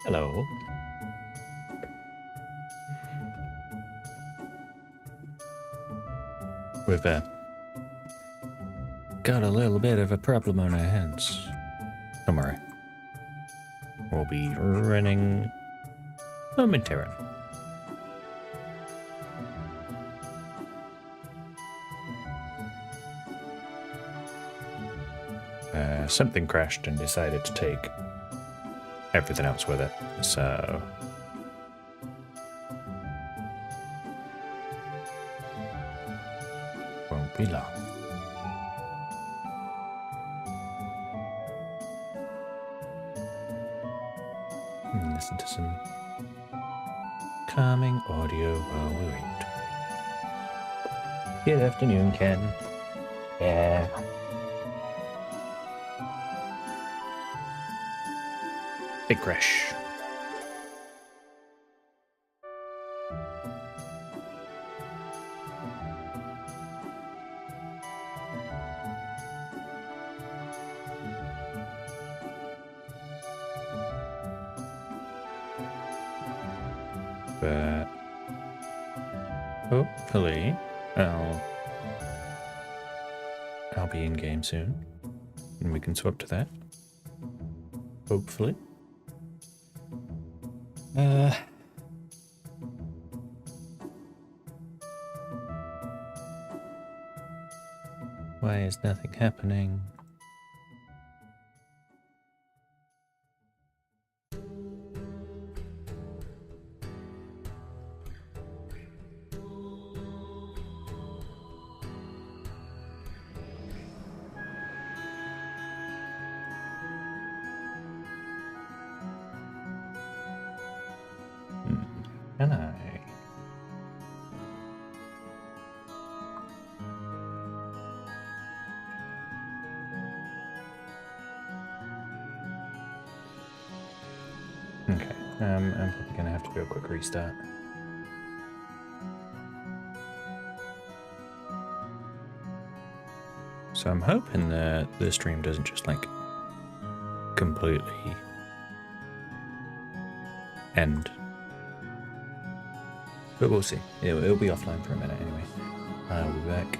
Hello. We've got a little bit of a problem on our hands. Don't worry. We'll be running momentarily. Something crashed and decided to take everything else with it, so... won't be long. Listen to some calming audio while we wait. Good afternoon, Ken. Yeah. Big crash. But hopefully I'll be in game soon, and we can swap to that. Hopefully. Why is nothing happening? Can I? Okay, I'm probably gonna have to do a quick restart. So I'm hoping that the stream doesn't just like completely end. But we'll see. It'll be offline for a minute anyway. I'll be back.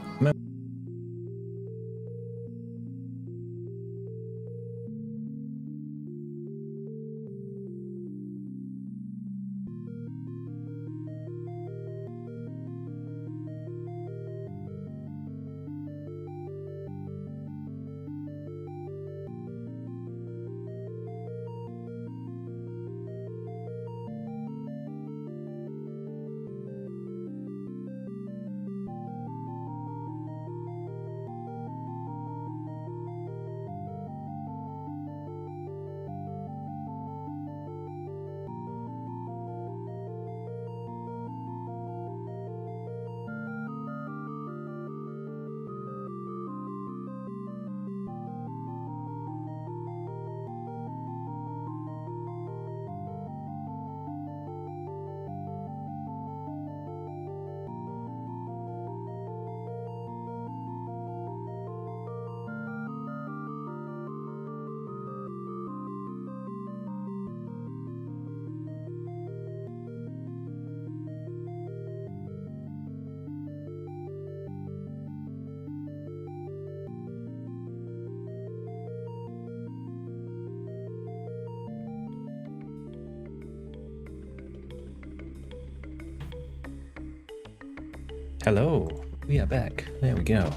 Hello, we are back. There we go.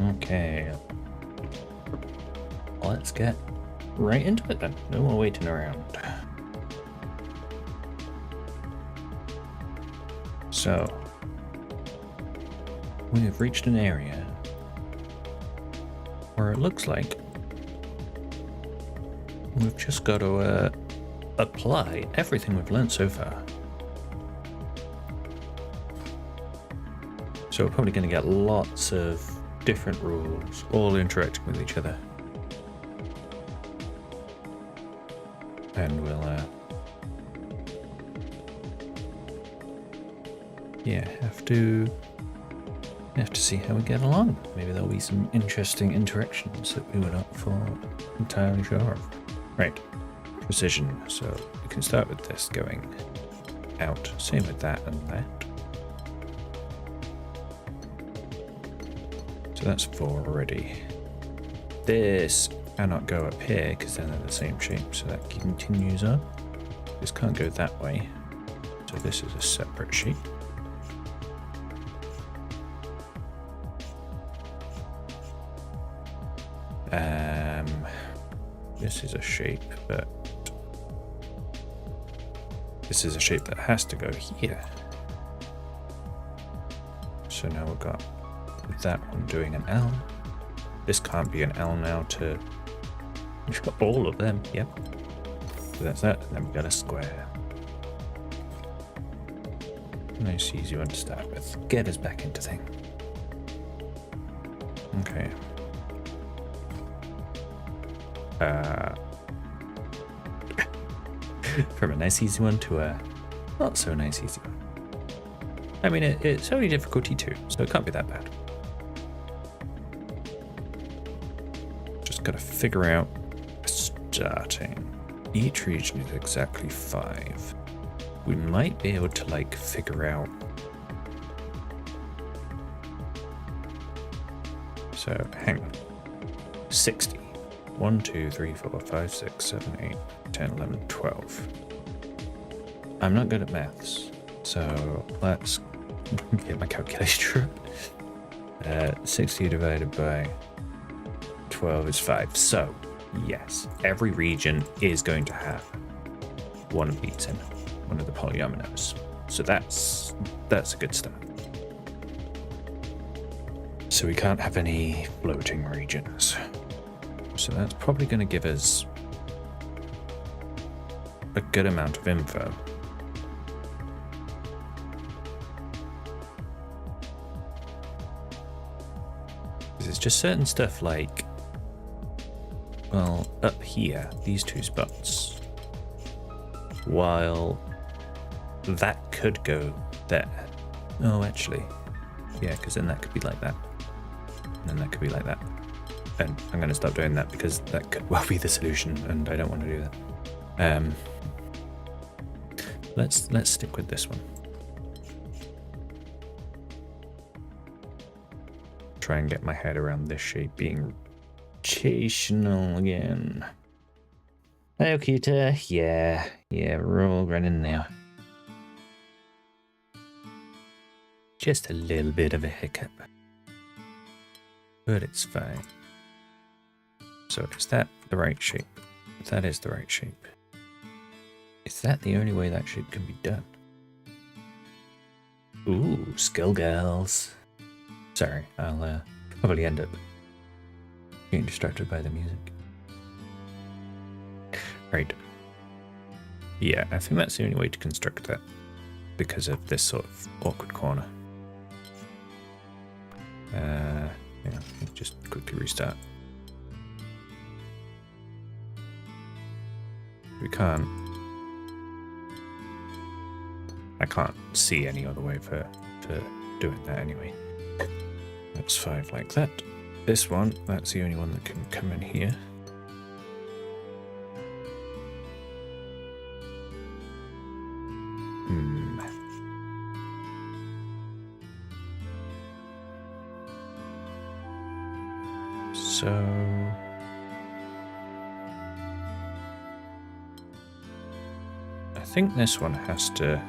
Okay. Let's get right into it then. No more waiting around. So, we have reached an area where it looks like we've just got to apply everything we've learned so far. So we're probably going to get lots of different rules, all interacting with each other. And we'll yeah, have to see how we get along. Maybe there'll be some interesting interactions that we were not entirely sure of. Right, precision. So we can start with this going out. Same with that and that. So that's 4 already. This cannot go up here because then they're the same shape, so that continues on. This can't go that way, so this is a separate shape. This is a shape, but this is a shape that has to go here. So now we've got that one doing an L. This can't be an L now to all of them. Yep. So that's that, and then we've got a square. Nice easy one to start with. Get us back into thing. Okay. From a nice easy one to a not so nice easy one. I mean, it's only difficulty 2, so it can't be that bad. Just gotta figure out starting. Each region is exactly 5. We might be able to like figure out. So hang on. 60. 1, 2, 3, 4, 5, 6, 7, 8, 10, 11, 12. I'm not good at maths, so let's get my calculator up. 60 divided by 12 is 5. So, yes, every region is going to have one of these in it, one of the polyominoes. So that's a good start. So we can't have any floating regions. So that's probably going to give us a good amount of info. It's just certain stuff like, well, up here, these 2 spots, while that could go there. Oh, actually, yeah, because then that could be like that, and then that could be like that. And I'm going to stop doing that because that could well be the solution, and I don't want to do that. Let's stick with this one. Try and get my head around this shape being rotational again. Hello, Kita. Yeah, we're all running now. Just a little bit of a hiccup, but it's fine. So is that the right shape? That is the right shape. Is that the only way that shape can be done? Ooh, skill girls. Sorry, I'll probably end up getting distracted by the music. Right. Yeah, I think that's the only way to construct that because of this sort of awkward corner. Yeah, just quickly restart. I can't see any other way for doing that anyway. That's 5 like that. This one, that's the only one that can come in here. So I think this one has to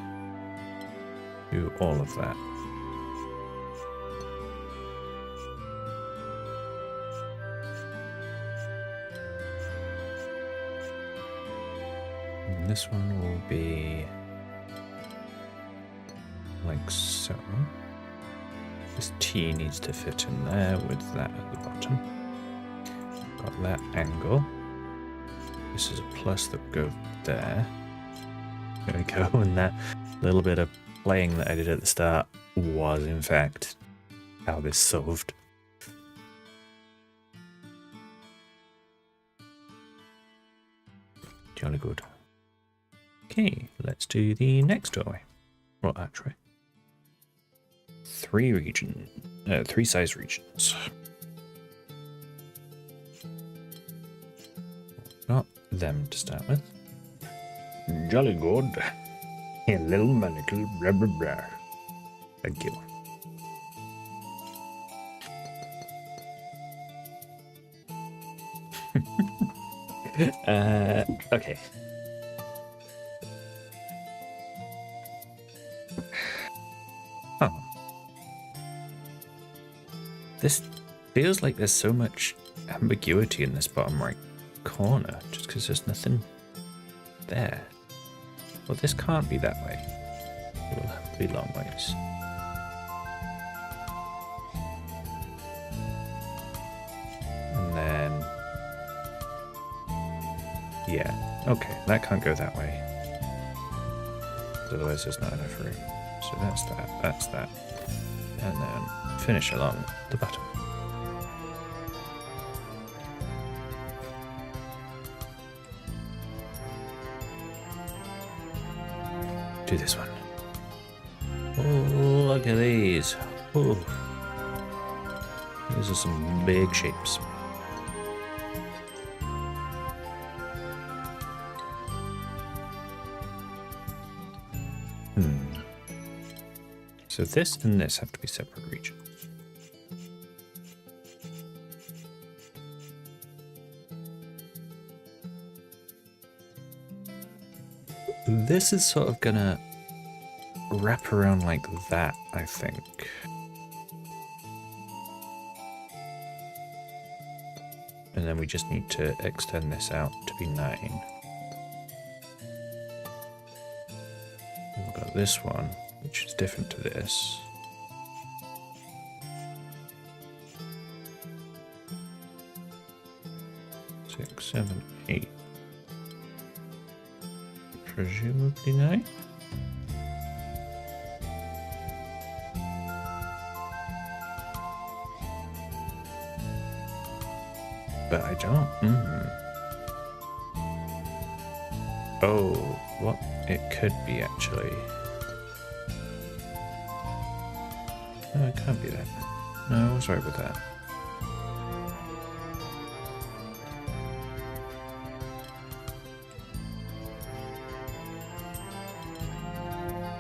do all of that. And this one will be like so. This T needs to fit in there with that at the bottom. Got that angle. This is a plus that would go there. There we go, and that little bit of playing that I did at the start was in fact how this solved. Jolly good. Okay, let's do the next doorway. Well, actually. three size regions. Got them to start with. Jolly good. A little manacle, blah blah blah. Thank you. Okay. Oh. This feels like there's so much ambiguity in this bottom right corner, just because there's nothing there. Well, this can't be that way. It will have to be long ways. And then... yeah, okay, that can't go that way. Otherwise there's not enough room. So that's that. And then finish along the bottom. Do this one. Oh, look at these. Oh. These are some big shapes. So this and this have to be separate regions. This is sort of gonna wrap around like that, I think. And then we just need to extend this out to be 9. We've got this one, which is different to this. Six, 7, 8. Presumably 9. But I don't. Oh, what it could be actually. No, it can't be that. No, I was right with that.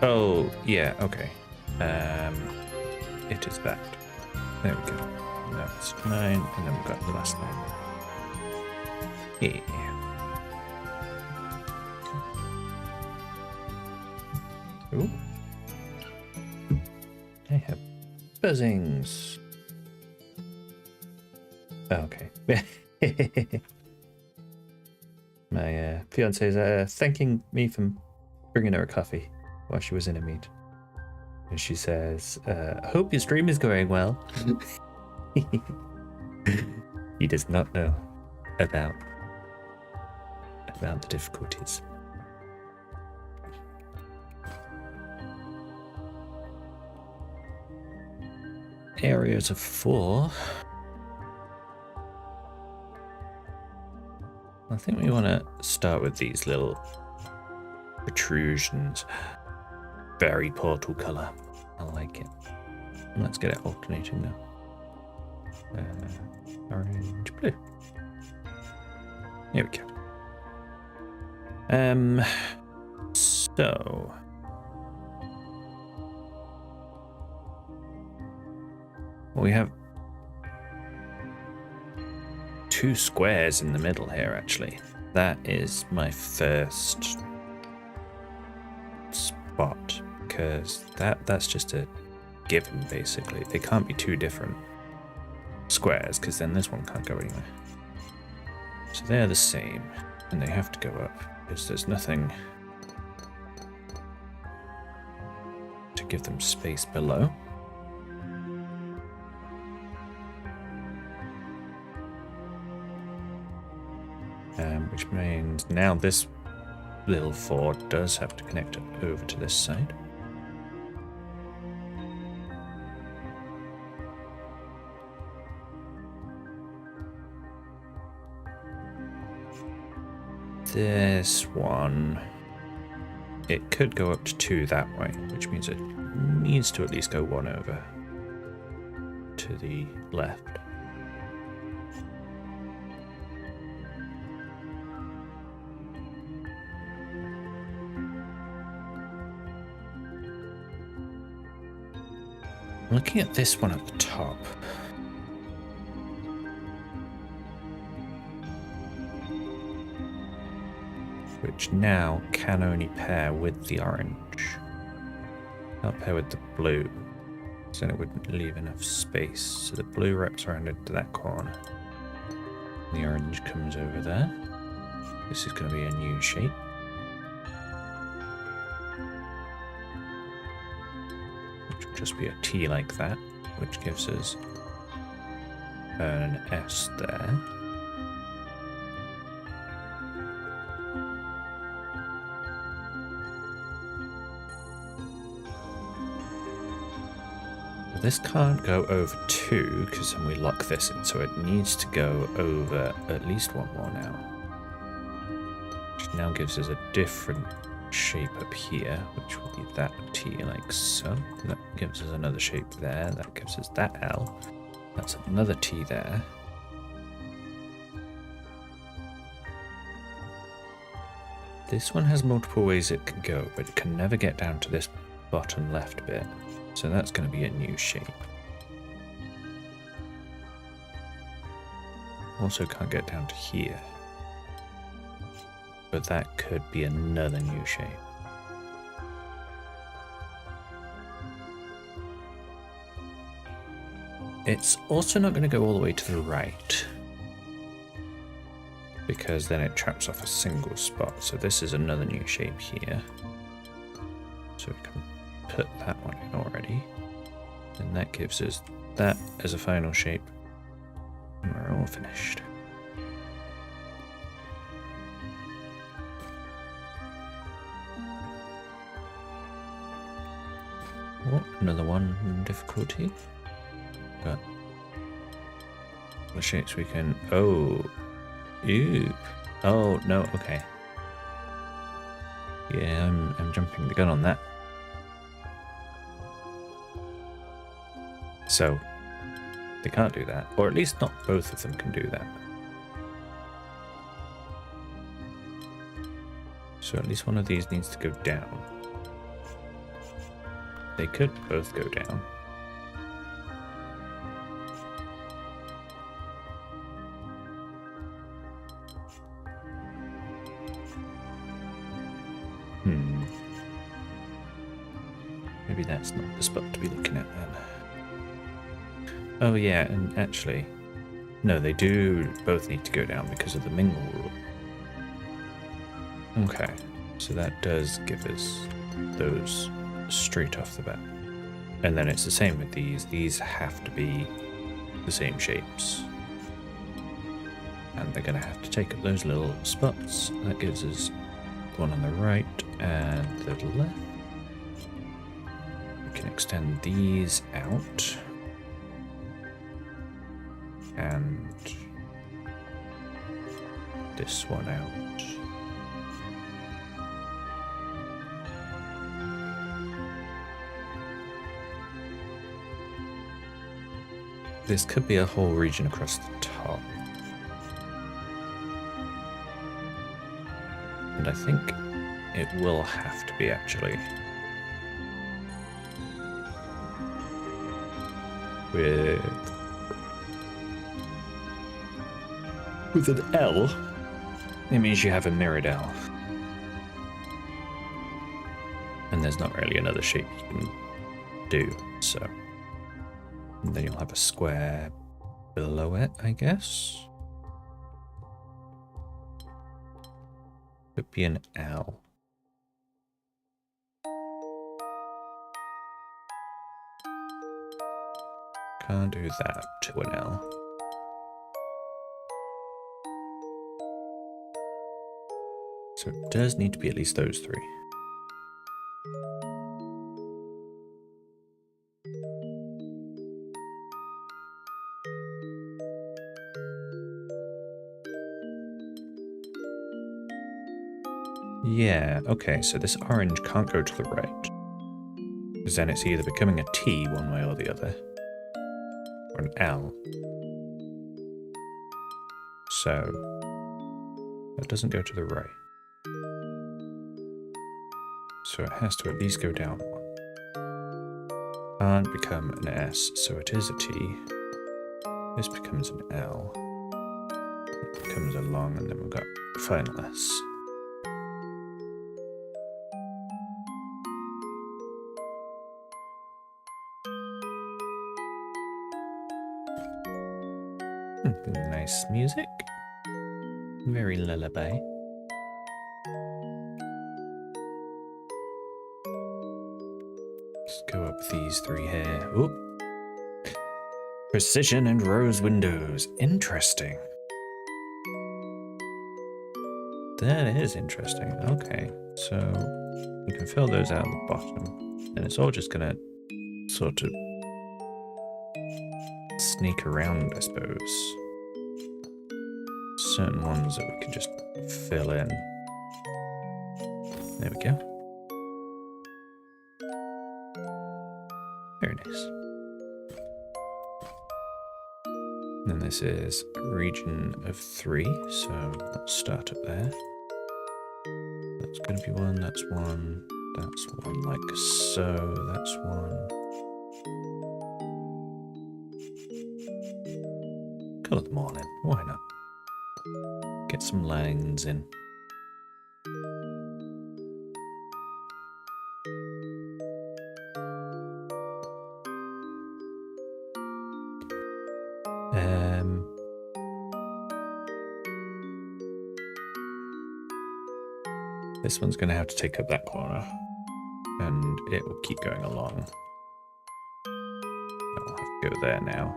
Oh, yeah, okay. It is that. There we go. Now it's 9, and then we've got the last line. Yeah. Ooh. I have buzzings. Oh, okay. My fiance is thanking me for bringing her a coffee while she was in a meet. And she says, I hope your stream is going well. He does not know about the difficulties. Areas of 4. I think we want to start with these little protrusions. Very portal color. I like it. Let's get it alternating now. Orange, blue. Here we go. So we have 2 squares in the middle here, actually. That is my first spot, because that's just a given, basically. They can't be 2 different squares, because then this one can't go anywhere. So they're the same, and they have to go up, because there's nothing to give them space below. Which means now this little 4 does have to connect over to this side. This one it could go up to 2 that way, which means it needs to at least go 1 over to the left. Looking at this one at the top, which now can only pair with the orange. Can't pair with the blue, so then it wouldn't leave enough space. So the blue wraps around into that corner. The orange comes over there. This is going to be a new shape. Which will just be a T like that, which gives us an S there. This can't go over 2 because then we lock this in, so it needs to go over at least 1 more now. Which now gives us a different shape up here, which will be that T like so. That gives us another shape there, that gives us that L. That's another T there. This one has multiple ways it can go, but it can never get down to this bottom left bit. So that's going to be a new shape. Also can't get down to here. But that could be another new shape. It's also not going to go all the way to the right, because then it traps off a single spot. So this is another new shape here. So we can put that one in already, and that gives us that as a final shape, and we're all finished. Oh, another one in difficulty. Got the shapes we can. Oh, ew. Oh no. Okay. Yeah, I'm jumping the gun on that. So, they can't do that. Or at least not both of them can do that. So at least one of these needs to go down. They could both go down. Maybe that's not the spot to be looking at then. Oh yeah, and actually, no, they do both need to go down because of the mingle rule. Okay, so that does give us those straight off the bat. And then it's the same with these. These have to be the same shapes. And they're going to have to take up those little spots. That gives us one on the right and the left. We can extend these out. And this one out. This could be a whole region across the top. And I think it will have to be actually. With an L, it means you have a mirrored L. And there's not really another shape you can do, so. And then you'll have a square below it, I guess. Could be an L. Can't do that to an L. So it does need to be at least those three. Yeah, okay, so this orange can't go to the right. Because then it's either becoming a T one way or the other. Or an L. So, that doesn't go to the right. So it has to at least go down one. Can't become an S, so it is a T. This becomes an L. It becomes a long, and then we've got the final S. Nice music. Very lullaby. Let's go up these three here. Oop. Precision and rose windows. Interesting. That is interesting. Okay, so we can fill those out at the bottom. And it's all just gonna sort of sneak around, I suppose. Certain ones that we can just fill in. There we go. Very nice. And this is a region of 3, so let's start up there. That's going to be 1, that's 1, that's 1, like so, that's 1. Colour them all in, why not? Get some lines in. This one's going to have to take up that corner, and it will keep going along. I'll have to go there now.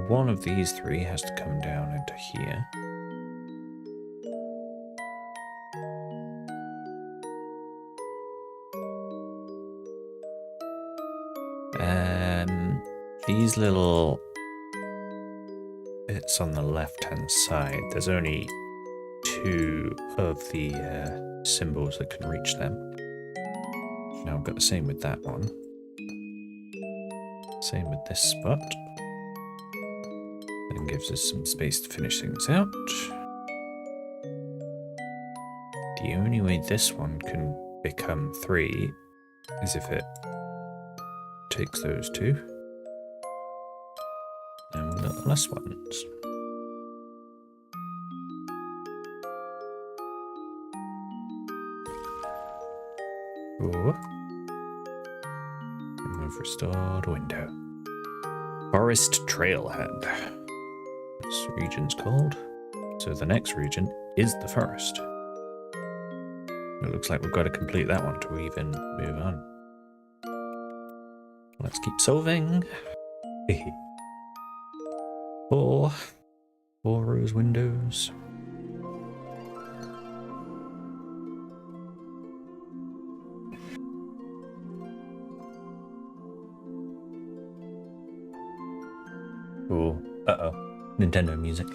One of these three has to come down into here. These little bits on the left-hand side, there's only 2 of the symbols that can reach them. Now I've got the same with that one. Same with this spot. That gives us some space to finish things out. The only way this one can become 3 is if it takes those 2. And we've got the last ones. Ooh. And we've restored window. Forest Trailhead. This region's called. So the next region is the forest. It looks like we've got to complete that one to even move on. Let's keep solving. 4 rows windows. Oh, uh-oh. Nintendo music.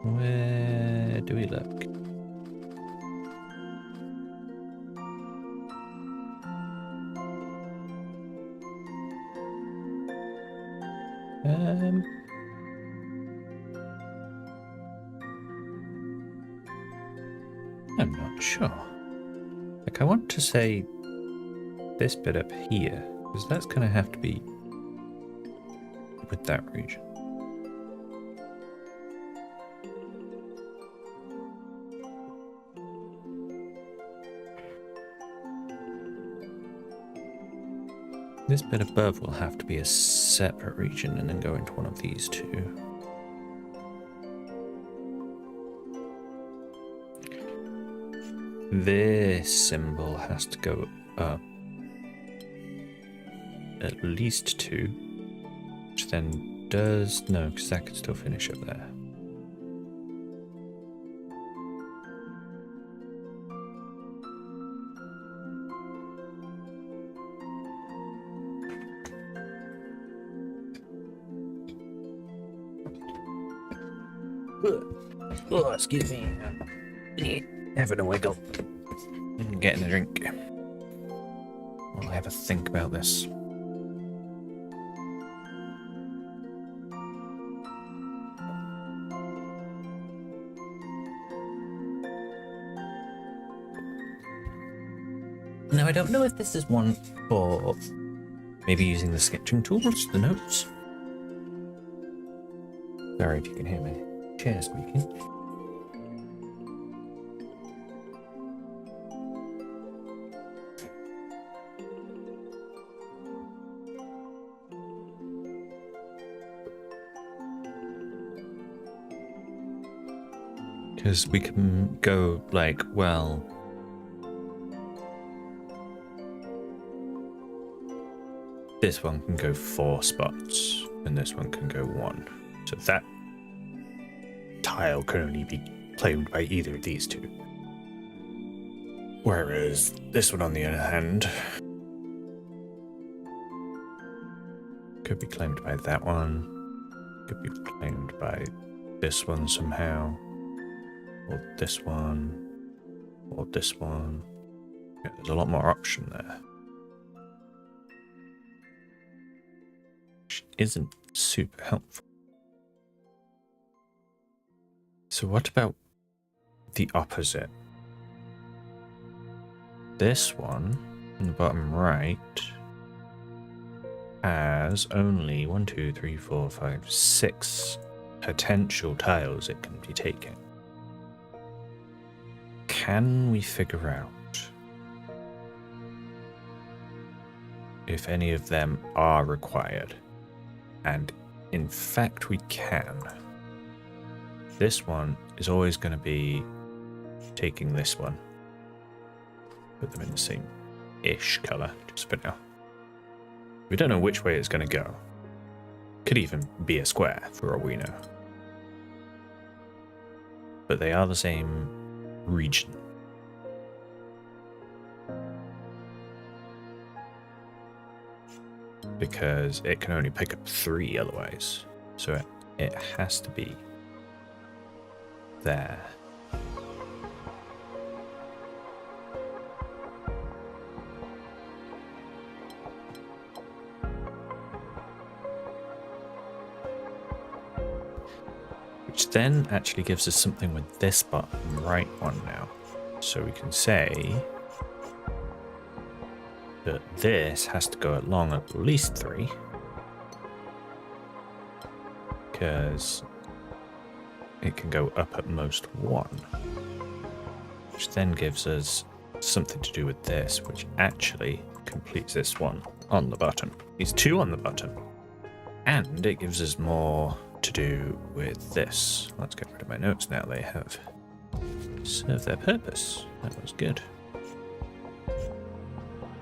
Where do we look? I'm not sure. Like, I want to say this bit up here, because that's going to have to be with that region. This bit above will have to be a separate region and then go into one of these 2. This symbol has to go up at least 2, which then does... no, because that could still finish up there. Oh, excuse me. Having a wiggle. Getting a drink. I'll have a think about this. Now, I don't know if this is one for maybe using the sketching tools, the notes. Sorry if you can hear my chair squeaking. Because we can go like, well, this one can go 4 spots and this one can go 1. So that tile can only be claimed by either of these two. Whereas this one, on the other hand, could be claimed by that one, could be claimed by this one somehow, or this one, or this one. Yeah, there's a lot more option there, which isn't super helpful. So what about the opposite? This one in the bottom right has only 1, 2, 3, 4, 5, 6 potential tiles it can be taking. Can we figure out if any of them are required? And in fact, we can. This one is always going to be taking this one. Put them in the same-ish color, just for now. We don't know which way it's going to go. Could even be a square, for all we know. But they are the same region. Because it can only pick up 3 otherwise. So it has to be there. Which then actually gives us something with this bottom right one now. So we can say that this has to go along at least 3. Because it can go up at most 1. Which then gives us something to do with this, which actually completes this one on the bottom. These 2 on the bottom. And it gives us more to do with this. Let's get rid of my notes now. They have served their purpose. That was good.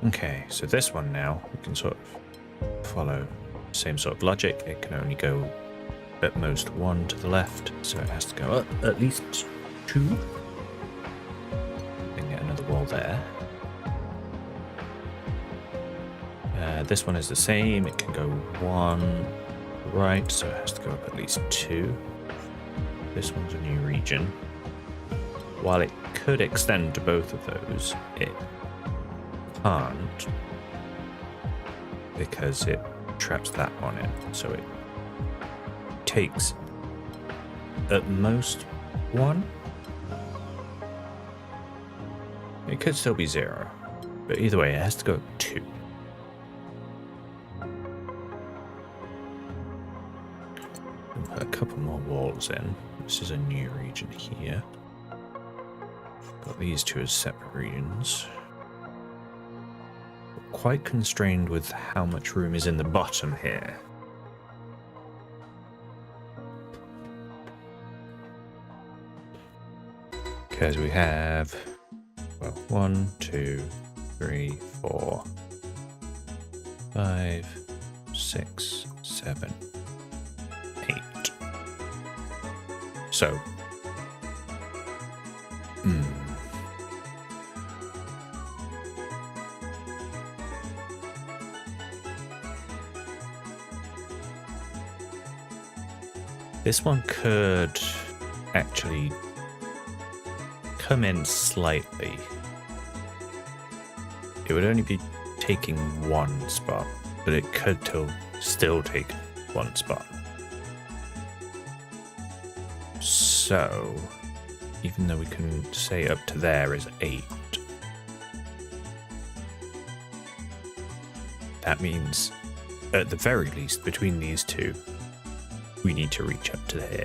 Okay, so this one now, we can sort of follow the same sort of logic. It can only go at most 1 to the left, so it has to go up at least 2. Then get another wall there. This one is the same. It can go 1 right, so it has to go up at least 2. This one's a new region. While it could extend to both of those, it can't because it traps that one in. So it takes at most 1. It could still be 0, but either way, it has to go 2. Put a couple more walls in. This is a new region here. Got these 2 as separate regions. We're quite constrained with how much room is in the bottom here. Because we have, well, 1, 2, 3, 4, 5, 6, 7, 8. So, this one could actually come in slightly, it would only be taking one spot, but it could still take one spot. So, even though we can say up to there is 8, that means, at the very least, between these two, we need to reach up to here.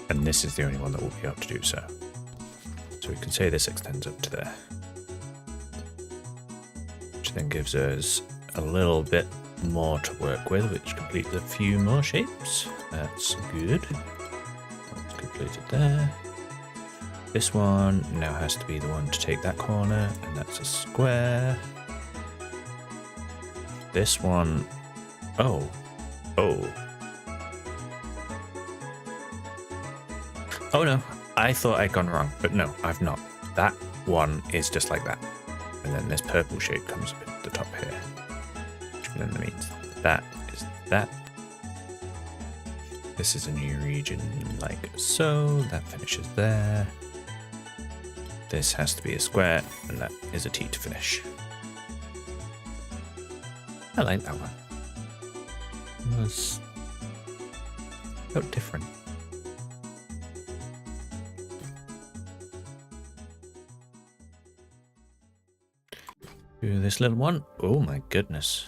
And this is the only one that will be able to do so. So we can say this extends up to there. Which then gives us a little bit more to work with, which completes a few more shapes. That's good. That's completed there. This one now has to be the one to take that corner, and that's a square. This one... Oh. Oh no, I thought I'd gone wrong, but no, I've not. That one is just like that. And then this purple shape comes up at the top here. Which then means that is that. This is a new region like so. That finishes there. This has to be a square, and that is a T to finish. I like that one. It was felt different. Do this little one. Oh my goodness.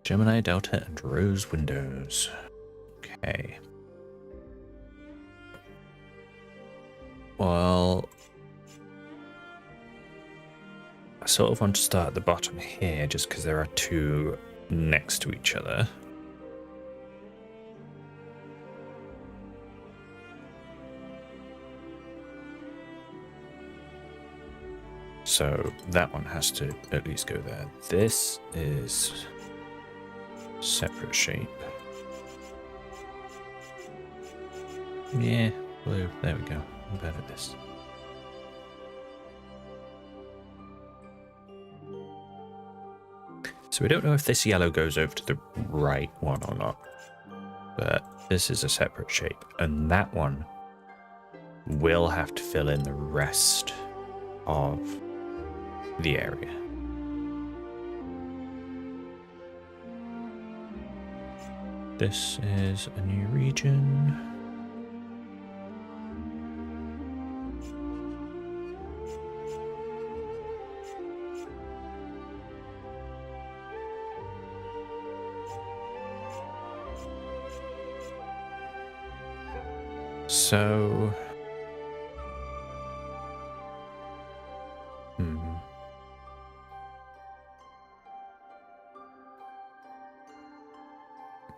Gemini, Delta, and Rose windows. Okay. Well, I sort of want to start at the bottom here just because there are two next to each other. So that one has to at least go there. This is separate shape. Yeah, blue. There we go. I'm bad at this. So we don't know if this yellow goes over to the right one or not. But this is a separate shape. And that one will have to fill in the rest of the area. This is a new region. So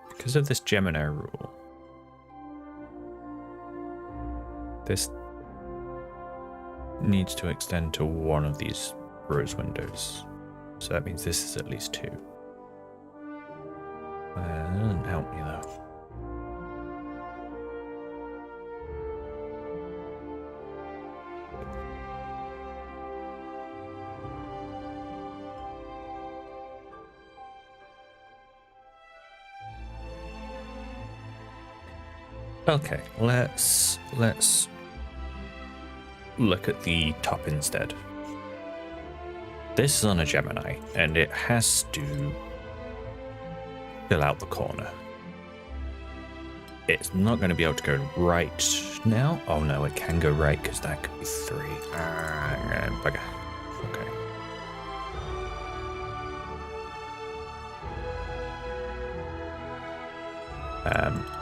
because of this Gemini rule, this needs to extend to one of these rose windows. So that means this is at least 2. That doesn't help me though. Okay, let's look at the top instead. This is on a Gemini, and it has to fill out the corner. It's not going to be able to go right now. Oh no, it can go right because that could be 3. Bugger. Okay.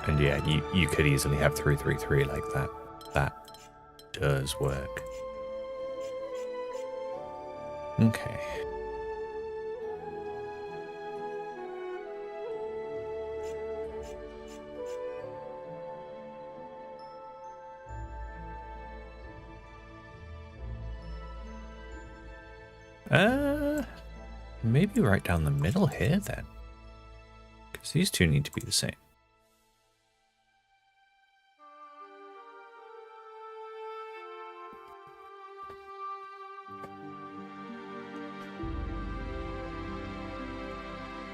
And yeah, you could easily have 3, 3, 3 like that. That does work. Okay. Maybe right down the middle here then. Because these two need to be the same.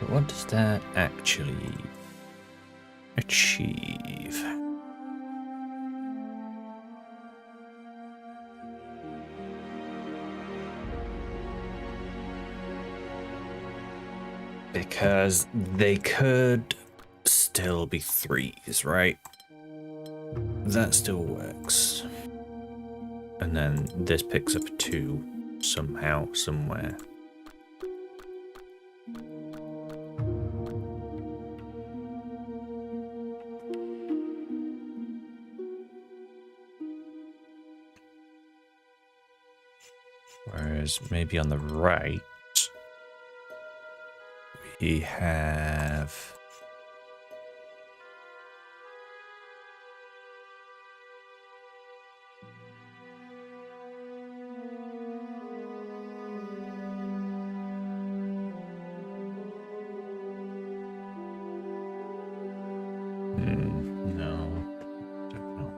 But what does that actually achieve? Because they could still be 3s, right? That still works. And then this picks up a 2 somehow, somewhere. Whereas maybe on the right, we have... no, don't know.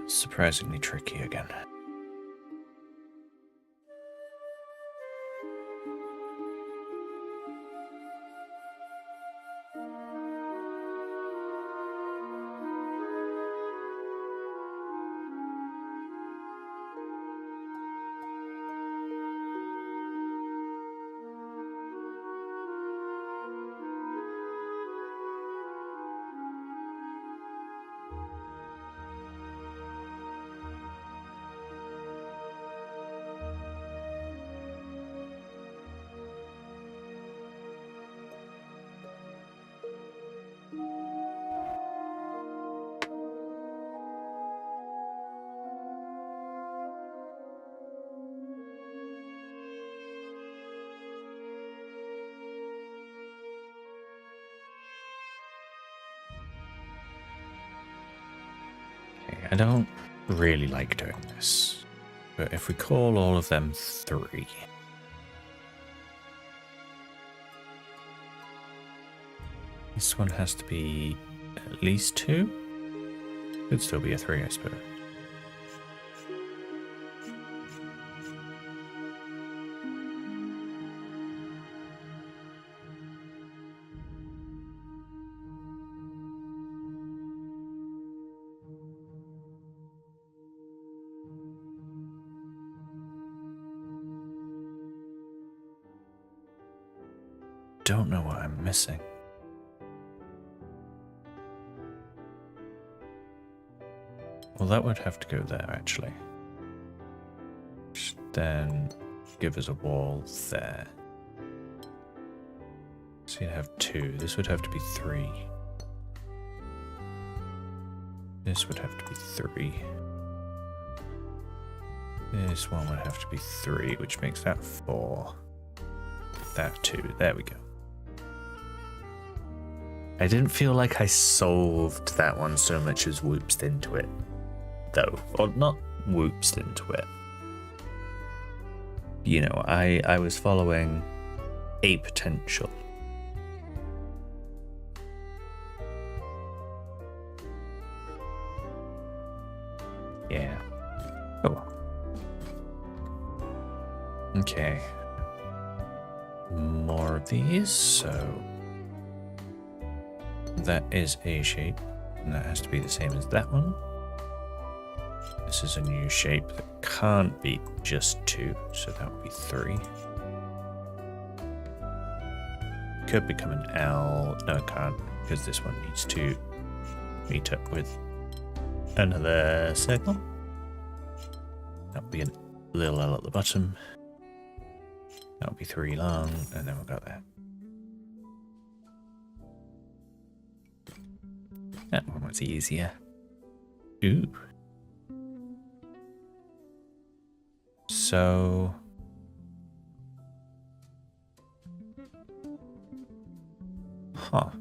It's surprisingly tricky again. I don't really like doing this, but if we call all of them 3, this one has to be at least 2. Could still be a 3, I suppose. Don't know what I'm missing. Well, that would have to go there, actually. Then give us a wall there. So you'd have 2. This would have to be 3. This would have to be 3. This one would have to be 3, which makes that 4. That 2. There we go. I didn't feel like I solved that one so much as whoopsed into it, though. Or not whoopsed into it. You know, I was following a potential. Yeah. Oh. Okay. More of these, so that is a shape, and that has to be the same as that one. This is a new shape that can't be just 2, so that would be 3. Could become an L. No, it can't, because this one needs to meet up with another circle. That would be a little L at the bottom. That would be 3 long, and then we'll go there. That one was easier. Ooh. So... Huh.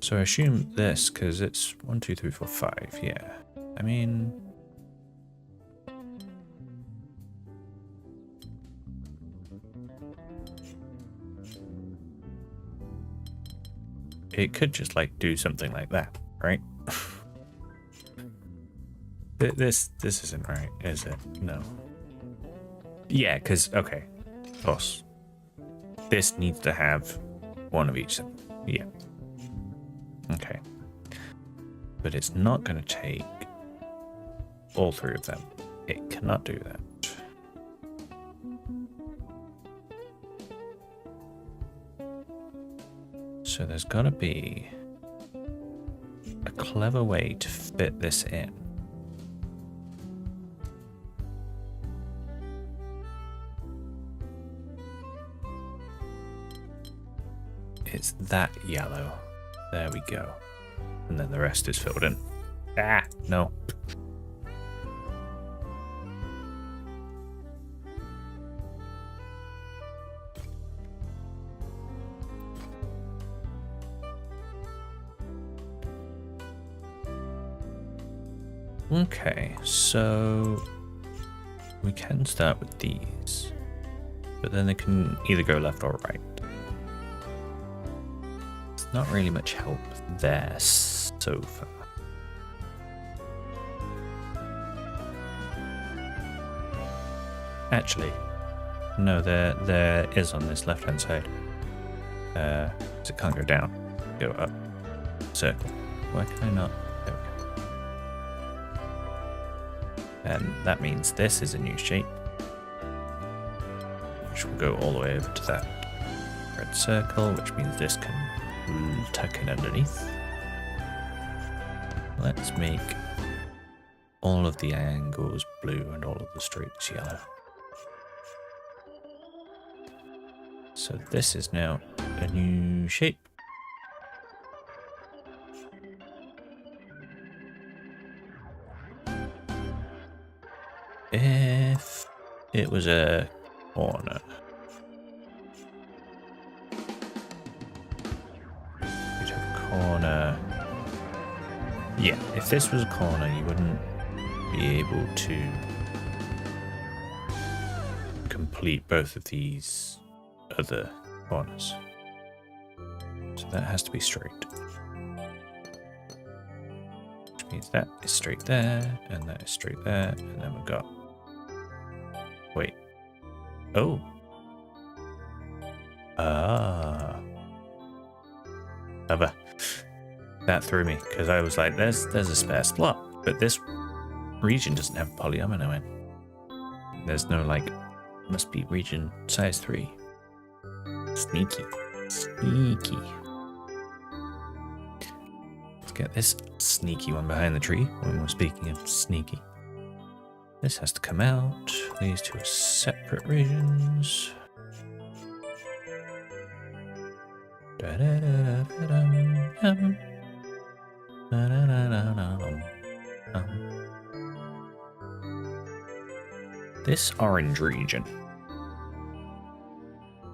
So I assume this, because it's 1, 2, 3, 4, 5, yeah. I mean... it could just, like, do something like that, right? This isn't right, is it? No. Yeah, because, okay, of course. This needs to have one of each. Yeah. Okay. But it's not going to take all three of them. It cannot do that. So there's got to be a clever way to fit this in. It's that yellow. There we go. And then the rest is filled in. Ah, no. Okay, so we can start with these, but then they can either go left or right. It's not really much help there so far. Actually, no, there is on this left-hand side. So it can't go down, go up, circle. Why can I not? There we go. And that means this is a new shape, which will go all the way over to that red circle, which means this can tuck in underneath. Let's make all of the angles blue and all of the streets yellow. So this is now a new shape. If it was a corner, we'd have a corner. Yeah, if this was a corner, you wouldn't be able to complete both of these other corners. So that has to be straight. Which means that is straight there, and that is straight there, and then we've got... Wait. Oh. Ah. Clever. That threw me, because I was like, there's a spare slot, but this region doesn't have polyomino in. There's no, like, must be region size 3. Sneaky. Sneaky. Let's get this sneaky one behind the tree when we're speaking of sneaky. This has to come out. These two are separate regions. This orange region,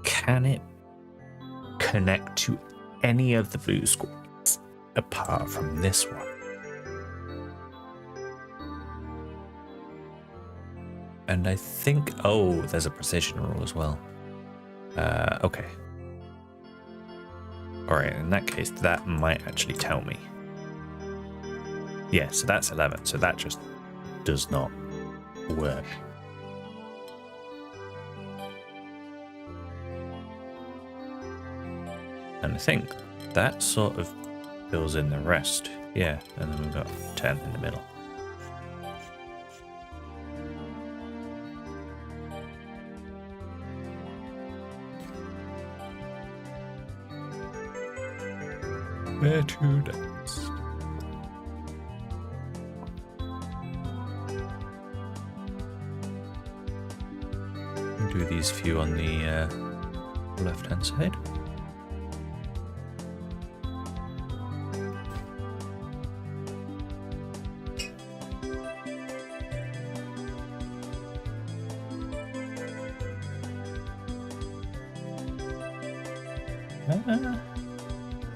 can it connect to any of the blue squares apart from this one? And I think, oh, there's a precision rule as well. Okay. Alright, in that case, that might actually tell me. Yeah, so that's 11, so that just does not work. And I think that sort of fills in the rest. Yeah, and then we've got 10 in the middle. Where to next? Do these few on the left-hand side.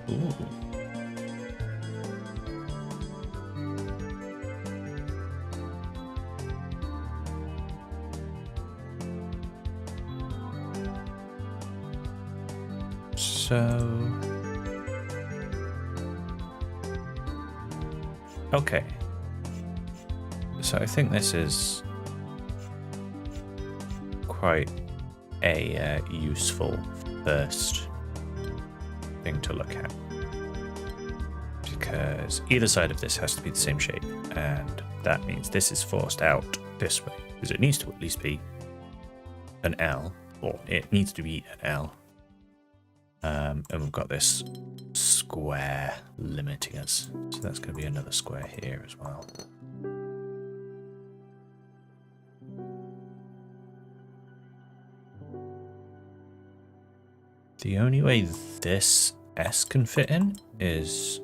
Ooh. So, okay. So I think this is quite a useful first thing to look at, because either side of this has to be the same shape, and that means this is forced out this way, because it needs to at least be an L, or it needs to be an L. And we've got this square limiting us, so that's going to be another square here as well. The only way this S can fit in is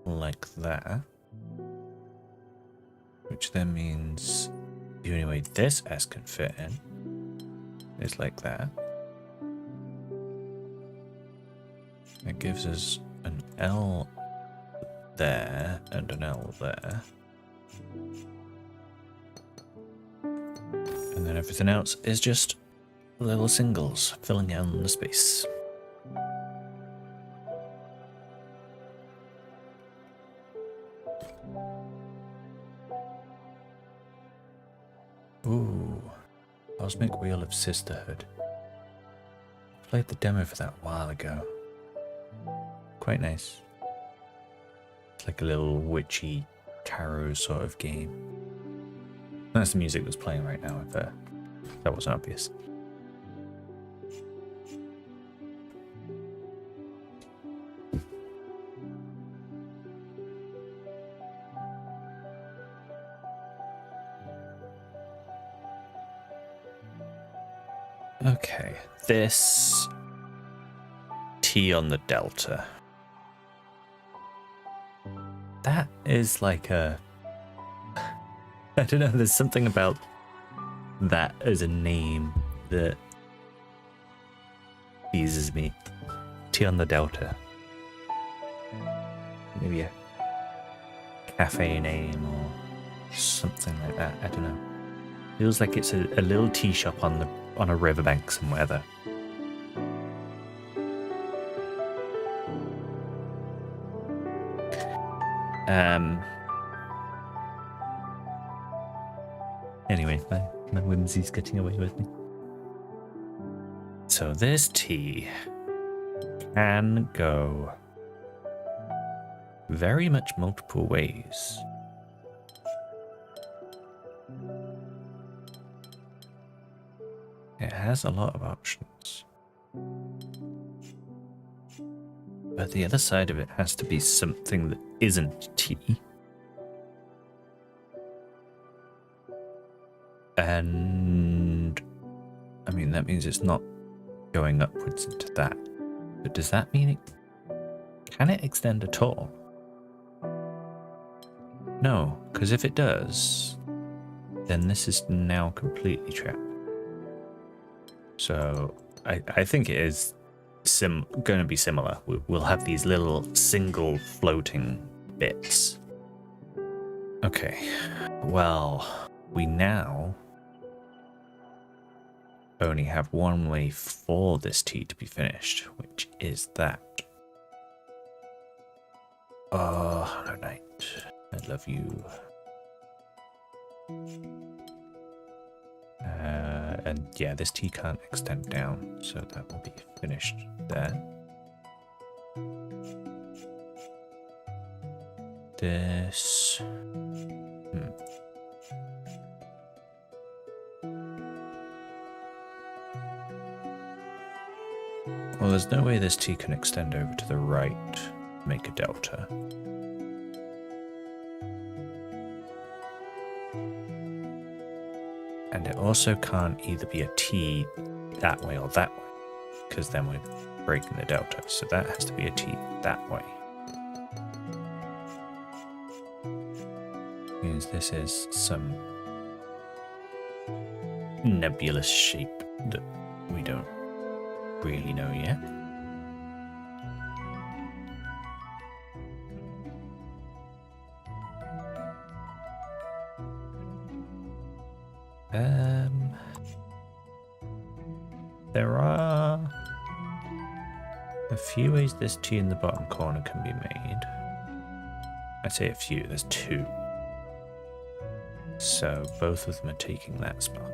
like that, which then means the only way this S can fit in is like that. It gives us an L there and an L there. And then everything else is just little singles filling in the space. Ooh, Cosmic Wheel of Sisterhood. Played the demo for that a while ago. Quite nice. It's like a little witchy tarot sort of game. That's the music that's playing right now, if that wasn't obvious. Okay, this T on the delta. That is like a... I don't know, there's something about that as a name that pleases me. T on the delta. Maybe a cafe name or something like that, I don't know. Feels like it's a little tea shop on a riverbank somewhere though. Anyway, my whimsy's getting away with me. So this tea can go very much multiple ways. It has a lot of options. But the other side of it has to be something that isn't tea. And I mean, that means it's not going upwards into that. But does that mean can it extend at all? No, because if it does, then this is now completely trapped. So I think it is going to be similar. We'll have these little single floating bits. Okay, well, we now only have one way for this tea to be finished, which is that. Oh, Hollow Knight, I love you. And yeah, this tea can't extend down, so that will be finished there. This... Well, there's no way this T can extend over to the right, make a delta. And it also can't either be a T that way or that way, because then we're breaking the delta. So that has to be a T that way. Means this is some nebulous shape that we don't really know yet. There are a few ways this T in the bottom corner can be made. I say a few, there's two. So both of them are taking that spot.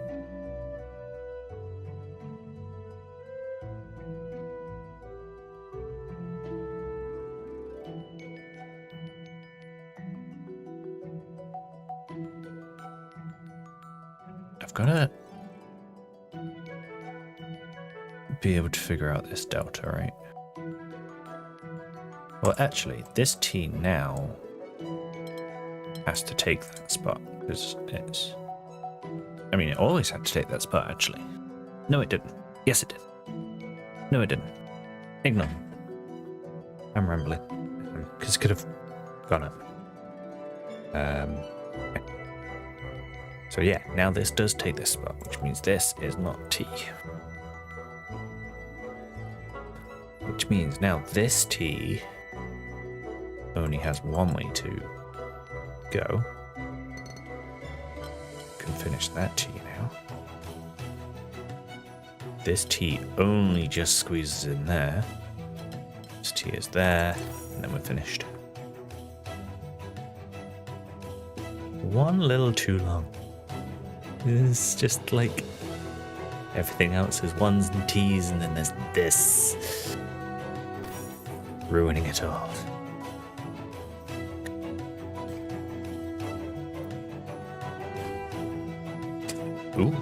gotta be able to figure out this delta, right? Well, actually, this T now has to take that spot because it's. I mean, it always had to take that spot, actually. No, it didn't. Yes, it did. No, it didn't. Ignore. I'm rambling. Because it could have gone up. Okay. So yeah, now this does take this spot, which means this is not T. Which means now this T only has one way to go. Can finish that T now. This T only just squeezes in there. This T is there, and then we're finished. One little too long. It's just like everything else is ones and T's, and then there's this ruining it all. Ooh.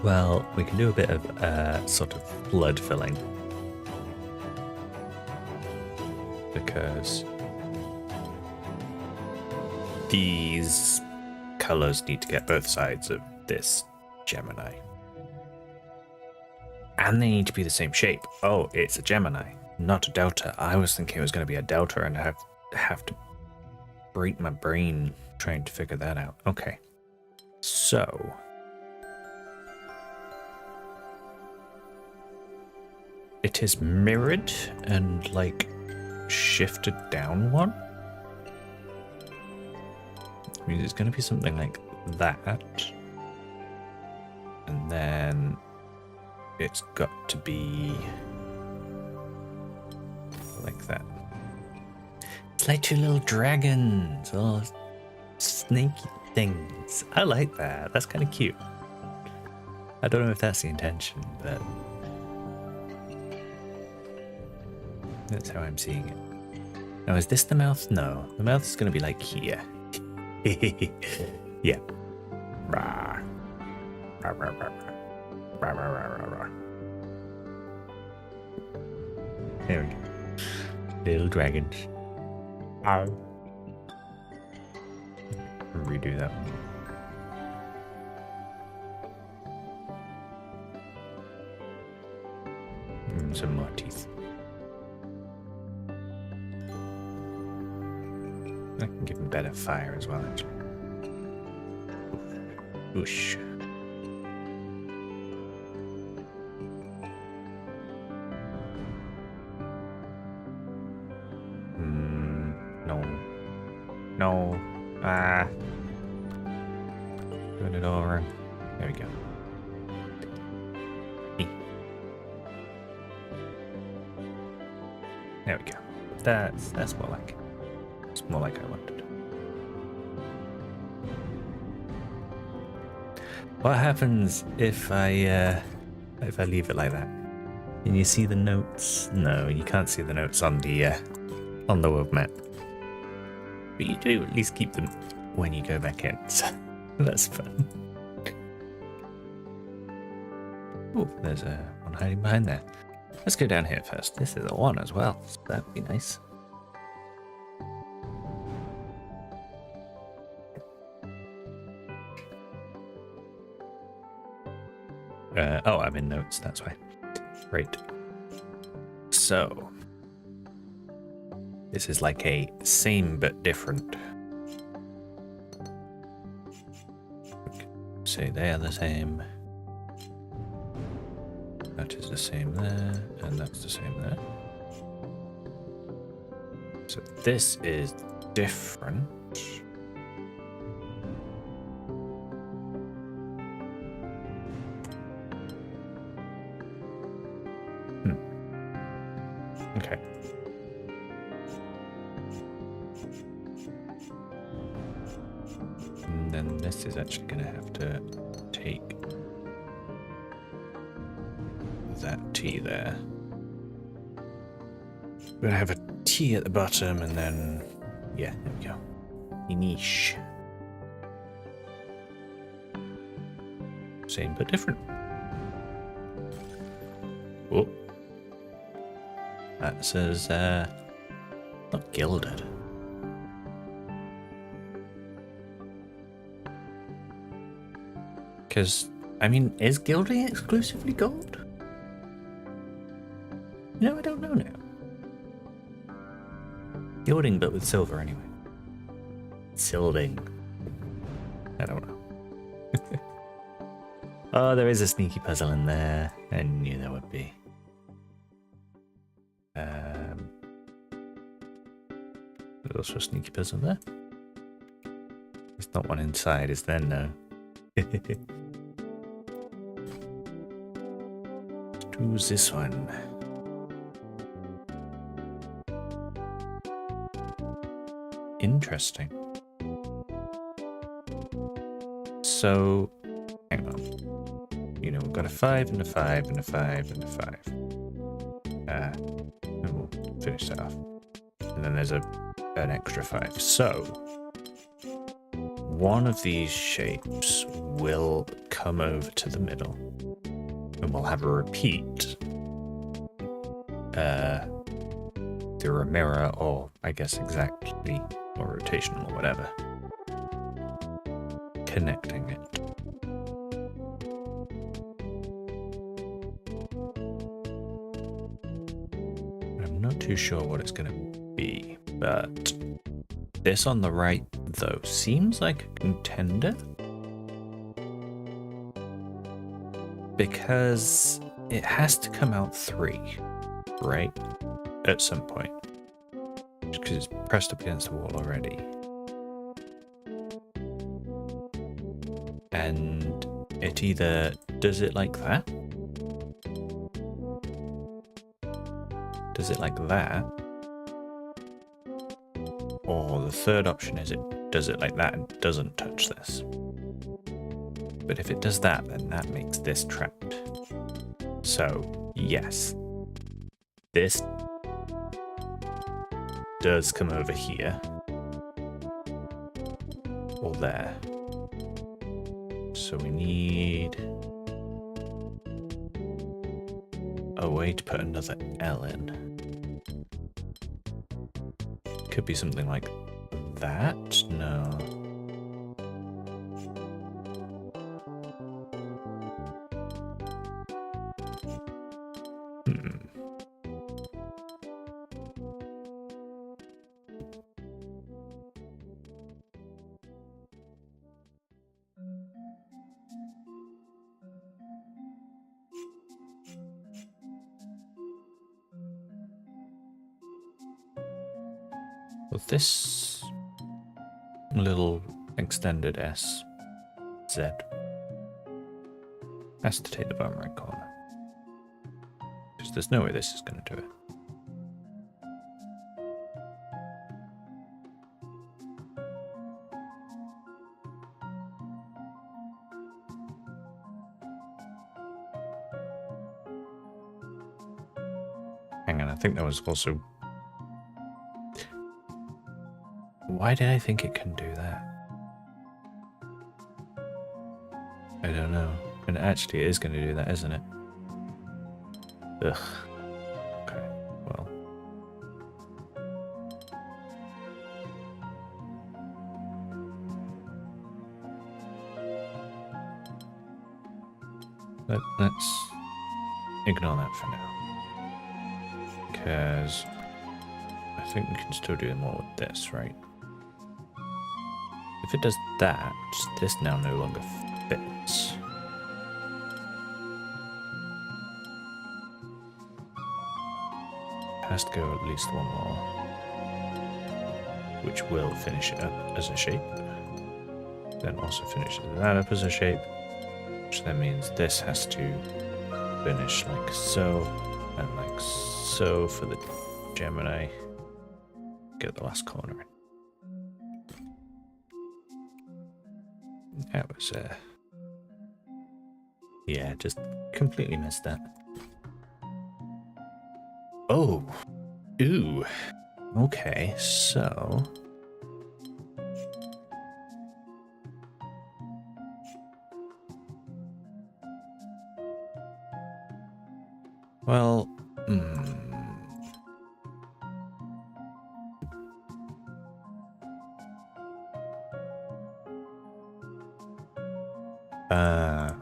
Well, we can do a bit of sort of blood filling. Because these colors need to get both sides of this Gemini. And they need to be the same shape. Oh, it's a Gemini, not a Delta. I was thinking it was going to be a Delta, and I have to break my brain trying to figure that out. Okay. So it is mirrored and like shifted down one. I mean, it's going to be something like that. And then it's got to be like that. It's like two little dragons, or snaky things. I like that. That's kind of cute. I don't know if that's the intention, but that's how I'm seeing it. Now, is this the mouth? No. The mouth is going to be like here. Yeah. Rah. Rah, rah, rah, rah. Rah, rah, rah, rah, rah. There we go. Little dragons. Ow. Redo that one. Some more teeth. I can give him better fire as well, actually. Whoosh. No. No. Ah. Doing it all wrong. There we go. There we go. That's more like it. It's more like I wanted. What happens if I leave it like that? Can you see the notes? No, you can't see the notes on the world map. But you do at least keep them when you go back in, so that's fun. Oh, there's one hiding behind there. Let's go down here first. This is a 1 as well, so that'd be nice. Oh, I'm in notes, that's why. Right. So, this is like a same but different. Say they are the same. That is the same there, and that's the same there. So this is different. Okay. And then this is actually going to have to take that T there. We're gonna have a T at the bottom and then, yeah, there we go. Niche. Same but different. Oh. That says, not gilded. Because, I mean, is gilding exclusively gold? No, I don't know now. Gilding, but with silver anyway. Silding. I don't know. Oh, there is a sneaky puzzle in there. I knew there would be. There's also a sneaky puzzle there. There's not one inside, is there? No. Let's do this one. Interesting. So, hang on. You know, we've got a 5 and a 5 and a 5 and a 5. And we'll finish that off. And then there's an extra 5. So, one of these shapes will come over to the middle. And we'll have a repeat. Through a mirror, or I guess exactly, or rotational, or whatever. Connecting it. I'm not too sure what it's going to be, but this on the right, though, seems like a contender. Because it has to come out 3, right? At some point. Because it's pressed up against the wall already. And it either does it like that. Does it like that. Or the third option is it does it like that and doesn't touch this. But if it does that, then that makes this trapped. So, yes. This does come over here. Or there. So we need a way to put another L in. Could be something like that? No. Well, this little extended S, Z, has to take the bottom right corner. Because there's no way this is going to do it. Hang on, I think there was also... Why did I think it can do that? I don't know. And actually it is going to do that, isn't it? Ugh. Okay, well. Let's ignore that for now. Because I think we can still do more with this, right? If it does that, this now no longer fits. It has to go at least one more, which will finish it up as a shape. Then also finishes that up as a shape, which then means this has to finish like so, and like so for the Gemini. Get the last corner in. That was, yeah, just completely missed that. Oh, Ooh. Okay, so... Well,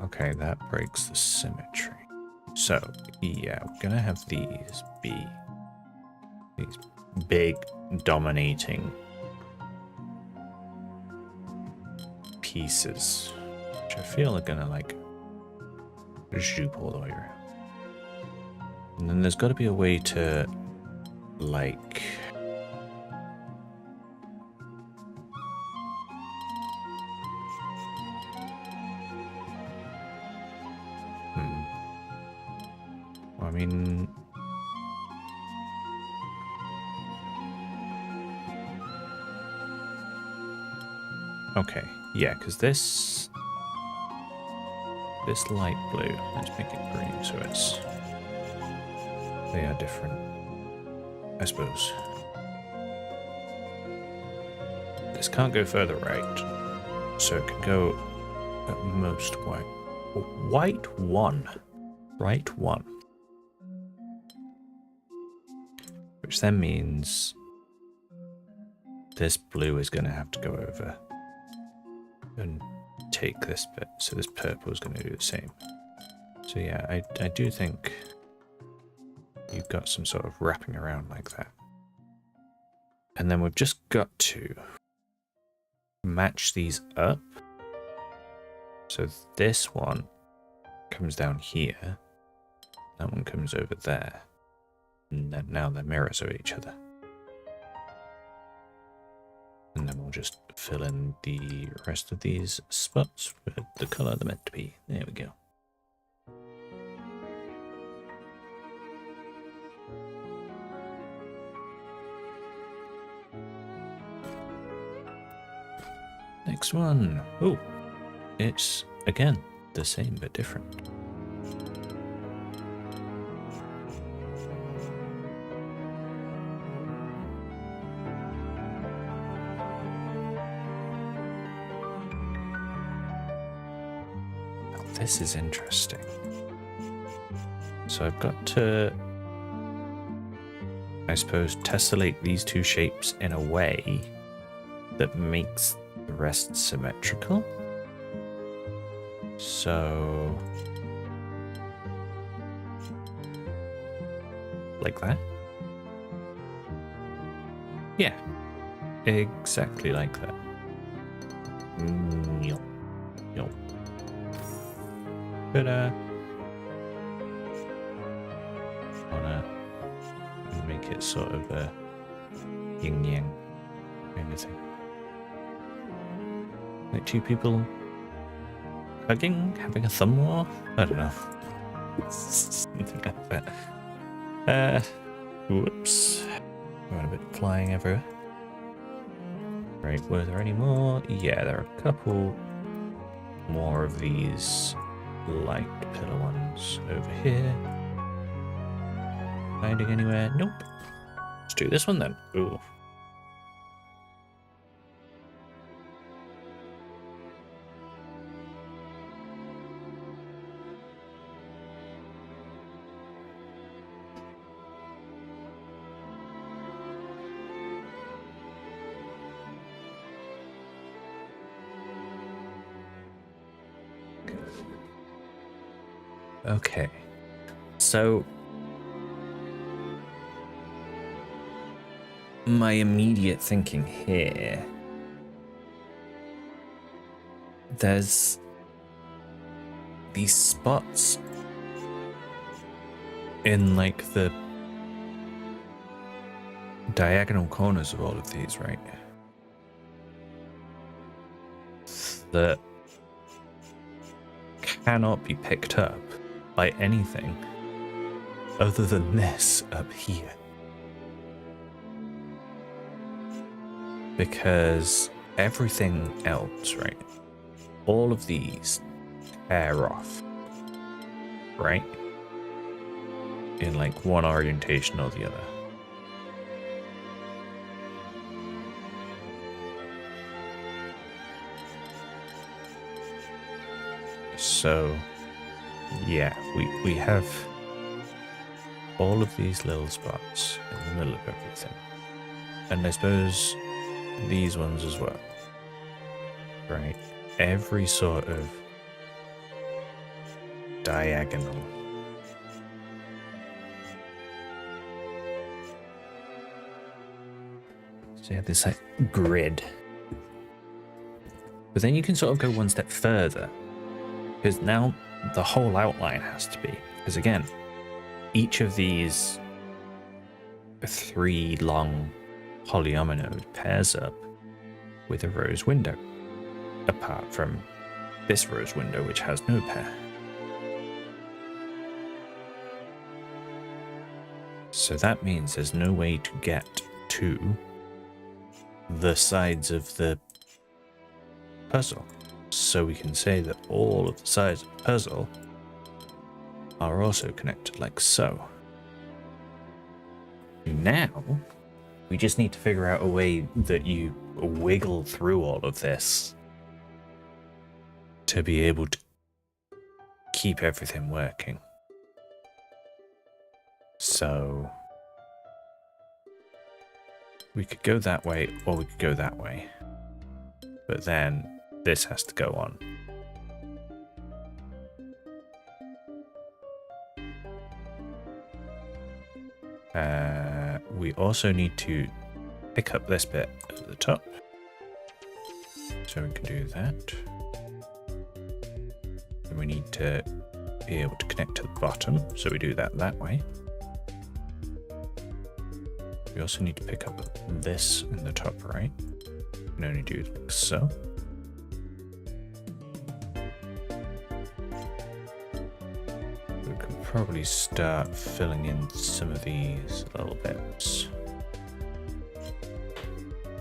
okay, that breaks the symmetry. So, yeah, we're gonna have these be these big dominating pieces, which I feel are gonna like zoop all the way around. And then there's got to be a way to like I mean, okay, yeah, because this light blue, let's make it green so it's, they are different, I suppose. This can't go further right, so it can go at most white. White 1, right 1. Which then means this blue is going to have to go over and take this bit. So this purple is going to do the same. So yeah, I do think you've got some sort of wrapping around like that. And then we've just got to match these up. So this one comes down here. That one comes over there. And then now they're mirrors of each other. And then we'll just fill in the rest of these spots with the colour they're meant to be. There we go. Next one. Oh, it's again the same but different. This is interesting. So I've got to, I suppose, tessellate these two shapes in a way that makes the rest symmetrical. So, like that? Yeah, exactly like that. Yep. Yep. But wanna make it sort of a yin yang kind of thing, like two people hugging, having a thumb war. I don't know, something like that. Whoops, going a bit flying everywhere. Right, were there any more? Yeah, there are a couple more of these light pillar ones over here. Finding anywhere? Nope. Let's do this one then. Ooh. Okay, so my immediate thinking here, there's these spots in like the diagonal corners of all of these, right? That cannot be picked up by anything other than this up here. Because everything else, right? All of these tear off, right? In like one orientation or the other. So, yeah, we have all of these little spots in the middle of everything. And I suppose these ones as well. Right? Every sort of diagonal. So you have this like grid. But then you can sort of go one step further. Because now the whole outline has to be. Because again, each of these 3 long polyominoes pairs up with a rose window. Apart from this rose window, which has no pair. So that means there's no way to get to the sides of the puzzle. So we can say that all of the sides of the puzzle are also connected like so. Now, we just need to figure out a way that you wiggle through all of this to be able to keep everything working. So we could go that way or we could go that way. But then this has to go on. We also need to pick up this bit at the top. So we can do that. And we need to be able to connect to the bottom, so we do that way. We also need to pick up this in the top right. We can only do it like so. We could probably start filling in some of these little bits.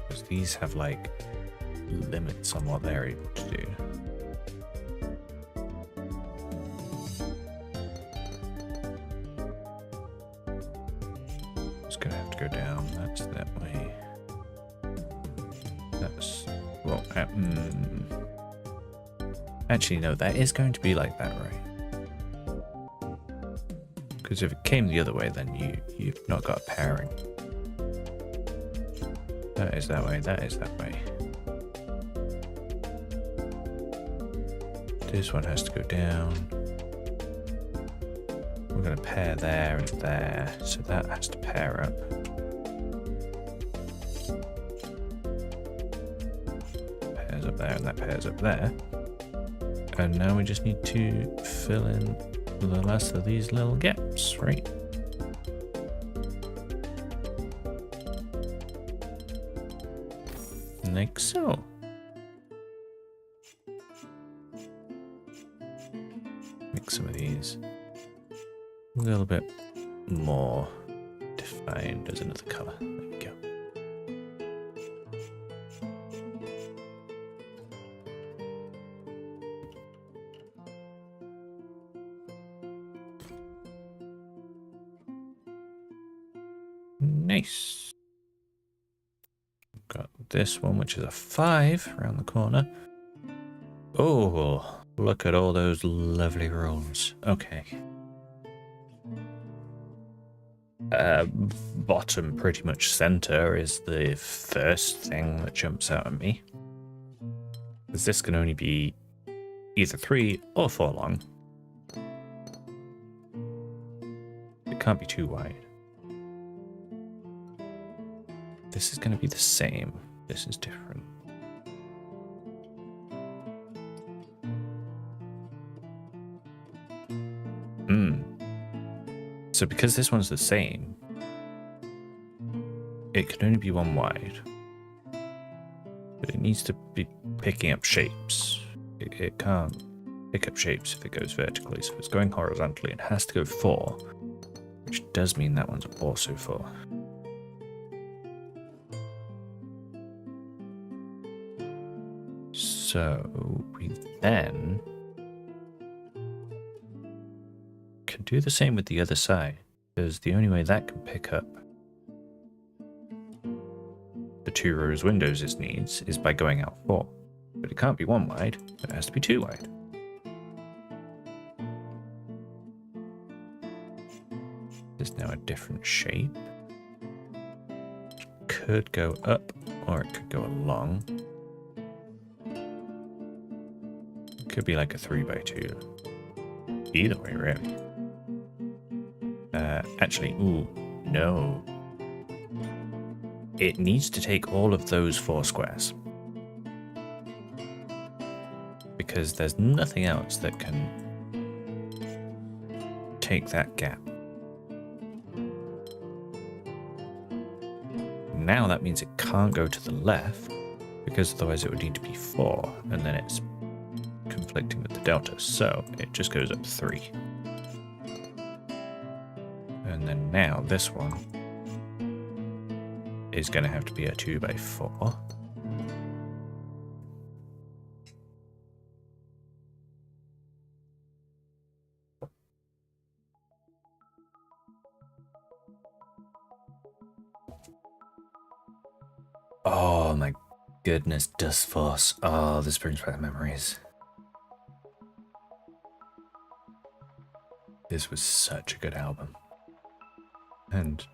Because these have like limits on what they're able to do. Go down, that's that way. That's well, actually no, that is going to be like that, right? Because if it came the other way, then you've not got a pairing. That is that way, that is that way. This one has to go down. We're going to pair there and there, so that has to pair up. Pairs up there and that pairs up there. And now we just need to fill in the last of these little gaps, right? Like so. Make some of these a little bit more defined as another color. There we go. Nice. Got this one, which is a 5 around the corner. Oh, look at all those lovely rolls. Okay. Bottom pretty much center is the first thing that jumps out at me. Because this can only be either 3 or 4 long. It can't be too wide. This is going to be the same. This is different. So because this one's the same, it can only be 1 wide. But it needs to be picking up shapes. It can't pick up shapes if it goes vertically. So if it's going horizontally, it has to go 4, which does mean that one's also 4. So we then can do the same with the other side, because the only way that can pick up the 2 rows windows it needs is by going out 4. But it can't be 1 wide, it has to be 2 wide. is now a different shape. Could go up or it could go along. It could be like a 3x2. Either way, really. Actually, ooh, no. It needs to take all of those 4 squares. Because there's nothing else that can take that gap. Now that means it can't go to the left, because otherwise it would need to be 4, and then it's conflicting with the delta, so it just goes up 3. And then now this one is going to have to be a 2x4. Oh my goodness, Dust Force. Oh, this brings back memories. This was such a good album. And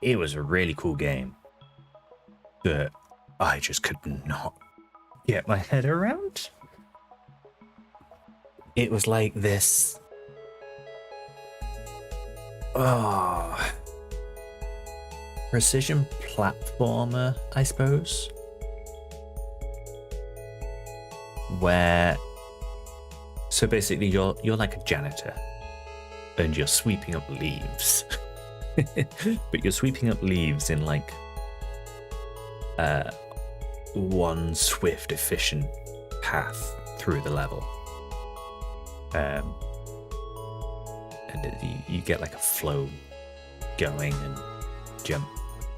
it was a really cool game that I just could not get my head around. It was like this. Oh. Precision platformer, I suppose. Where, so basically you're like a janitor and you're sweeping up leaves. But you're sweeping up leaves in like one swift, efficient path through the level. And you get like a flow going and jump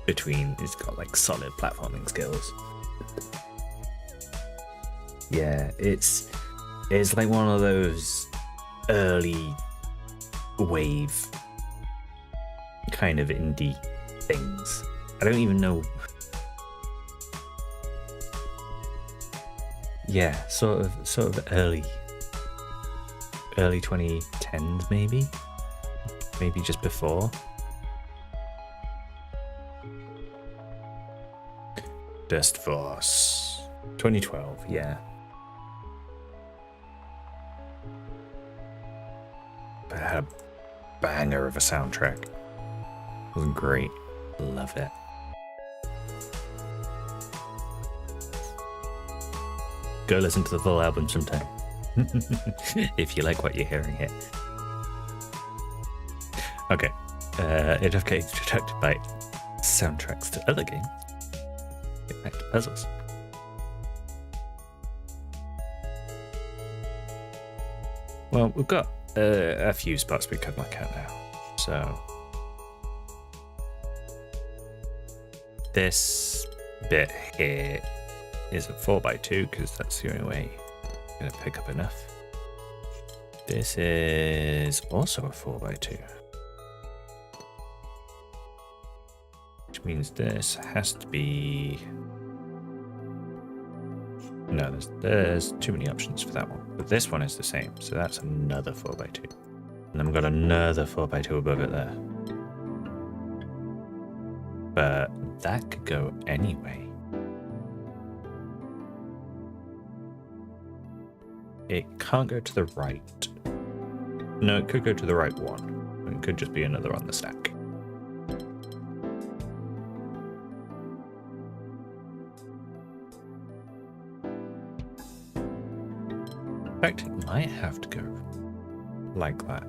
between. It's got like solid platforming skills. Yeah, it's like one of those early wave kind of indie things. I don't even know. Yeah, sort of early 2010s maybe just before. Dust Force 2012, yeah. But it had a banger of a soundtrack. It was great. Love it. Go listen to the full album sometime. If you like what you're hearing here. Okay. Enough games introduced by soundtracks to other games. Get back to puzzles. Well, we've got a few spots we could look at now. So this bit here is a 4x2 because that's the only way I'm going to pick up enough. This is also a 4x2. Which means this has to be... No, there's too many options for that one. But this one is the same, so that's another 4x2. And then we've got another 4x2 above it there. But that could go anyway. It can't go to the right. No, it could go to the right one. It could just be another on the stack. In fact, it might have to go like that.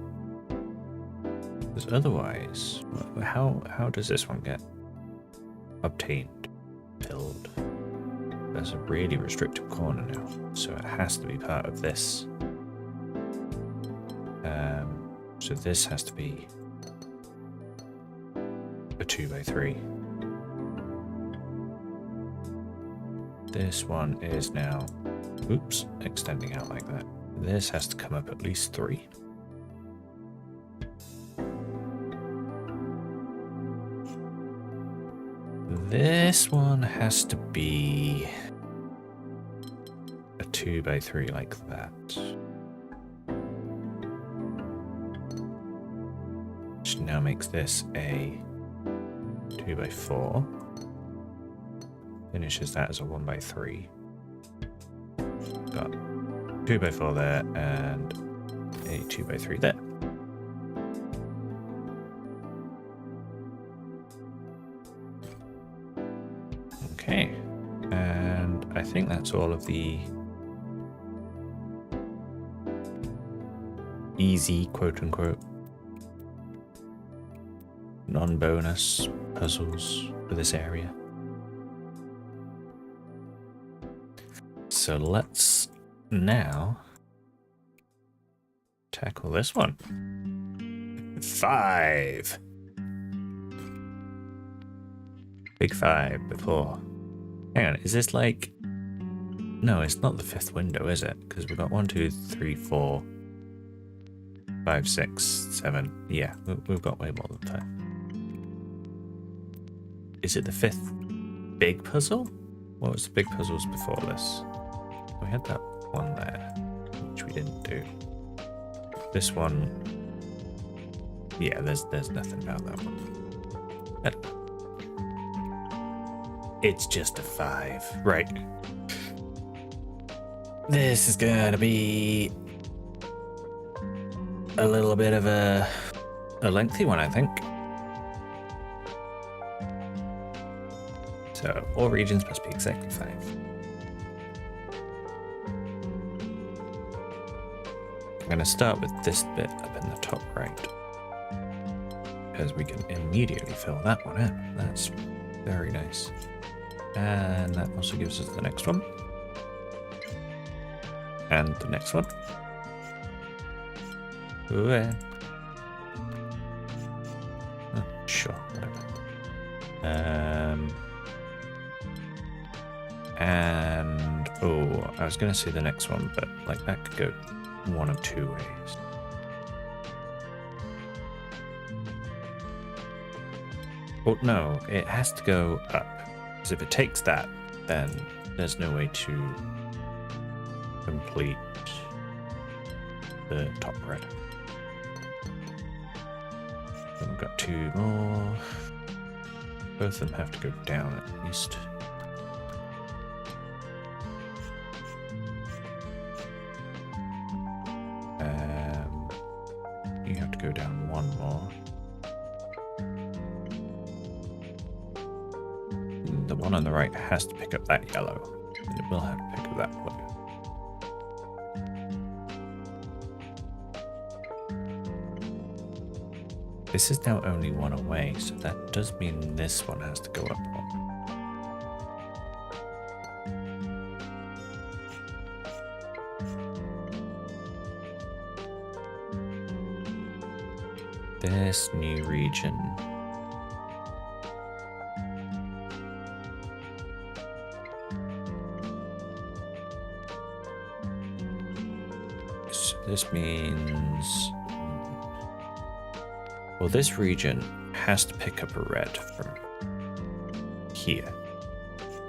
Because otherwise, how does this one get obtained, filled? There's a really restricted corner now, so it has to be part of this. So this has to be a 2x3. This one is now, oops, extending out like that. This has to come up at least 3. This one has to be a 2x3 like that. now makes this a 2x4. Finishes that as a 1x3. Got 2x4 there and a 2x3 there. Okay, and I think that's all of the easy, quote-unquote, non-bonus puzzles for this area. So let's now tackle this one. 5. Big 5 before. Hang on, is this like... No, it's not the 5th window, is it? Because we've got 1, 2, 3, 4, 5, 6, 7. Yeah, we've got way more than 5. Is it the 5th big puzzle? What was the big puzzles before this? We had that one there, which we didn't do. This one... Yeah, there's nothing about that one. It's just a 5. Right. This is gonna be a little bit of a lengthy one, I think. So, all regions must be exactly 5. I'm gonna start with this bit up in the top right, because we can immediately fill that one in. That's very nice. And that also gives us the next one. And the next one. Ooh, oh, sure, whatever. And oh, I was gonna say the next one, but like that could go one of 2 ways. Oh no, it has to go up. Because if it takes that, then there's no way to complete the top red. Then we've got 2 more. Both of them have to go down at least. You have to go down 1 more. The one on the right has to pick up that yellow, and it will have to pick up that blue. This is now only 1 away, so that does mean this one has to go up 1. This new region. So this means... Well, this region has to pick up a red from here,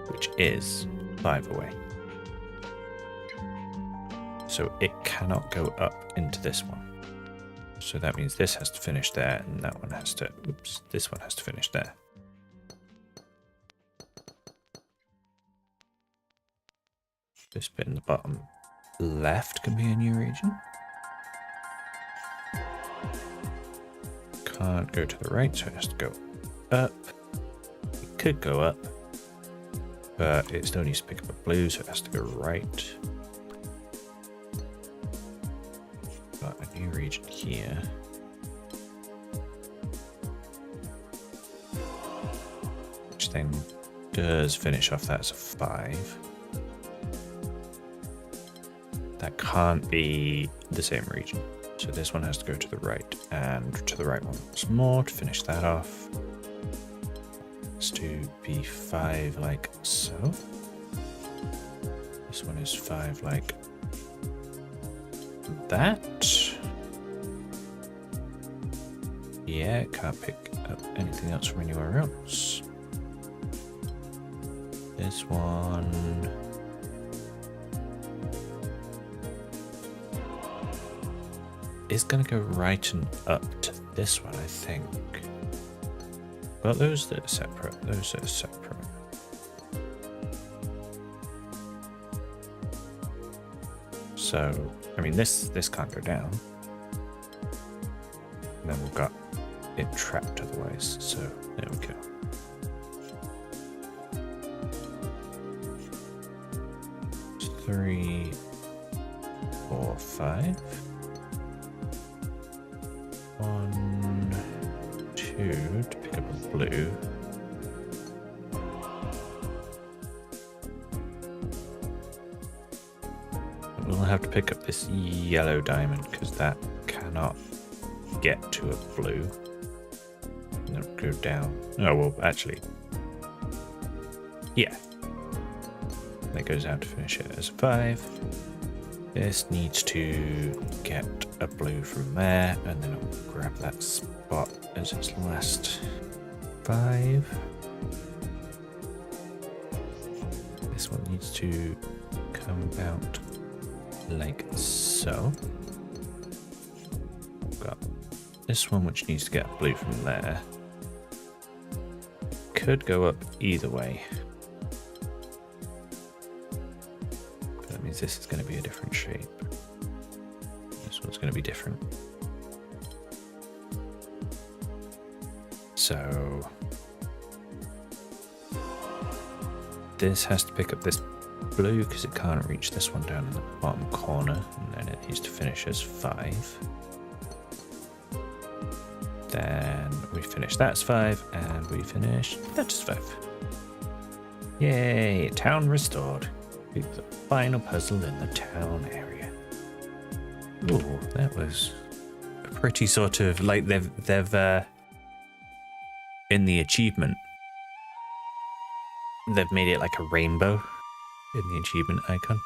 which is 5 away. So it cannot go up into this one. So that means this has to finish there, and that one has to... Oops, this one has to finish there. This bit in the bottom left can be a new region. Can't go to the right, so it has to go up. It could go up, but it still needs to pick up a blue, so it has to go right. Got a new region here. Which then does finish off that as a 5. That can't be the same region. So this one has to go to the right and to the right once more to finish that off. It's to be 5 like so. This one is 5 like that. Yeah, it can't pick up anything else from anywhere else. This one... is going to go right and up to this one, I think. Well, those that are separate. Those that are separate. So, I mean, this can't go down. And then we've got it trapped otherwise. So there we go. Three, 4, 5. 1, 2 to pick up a blue. We'll have to pick up this yellow diamond because that cannot get to a blue. And then go down. Oh, well, actually. Yeah. That goes out to finish it as a 5. This needs to get a blue from there, and then I'll grab that spot as its last 5. This one needs to come out like so. Got this one which needs to get blue from there. Could go up either way. But that means this is going to be a different shape. This one's going to be different. So this has to pick up this blue because it can't reach this one down in the bottom corner, and then it needs to finish as 5. Then we finish that as 5, and we finish that as 5. Yay! Town restored. The final puzzle in the town area. Ooh, that was a pretty sort of like they've in the achievement they've made it like a rainbow in the achievement icon.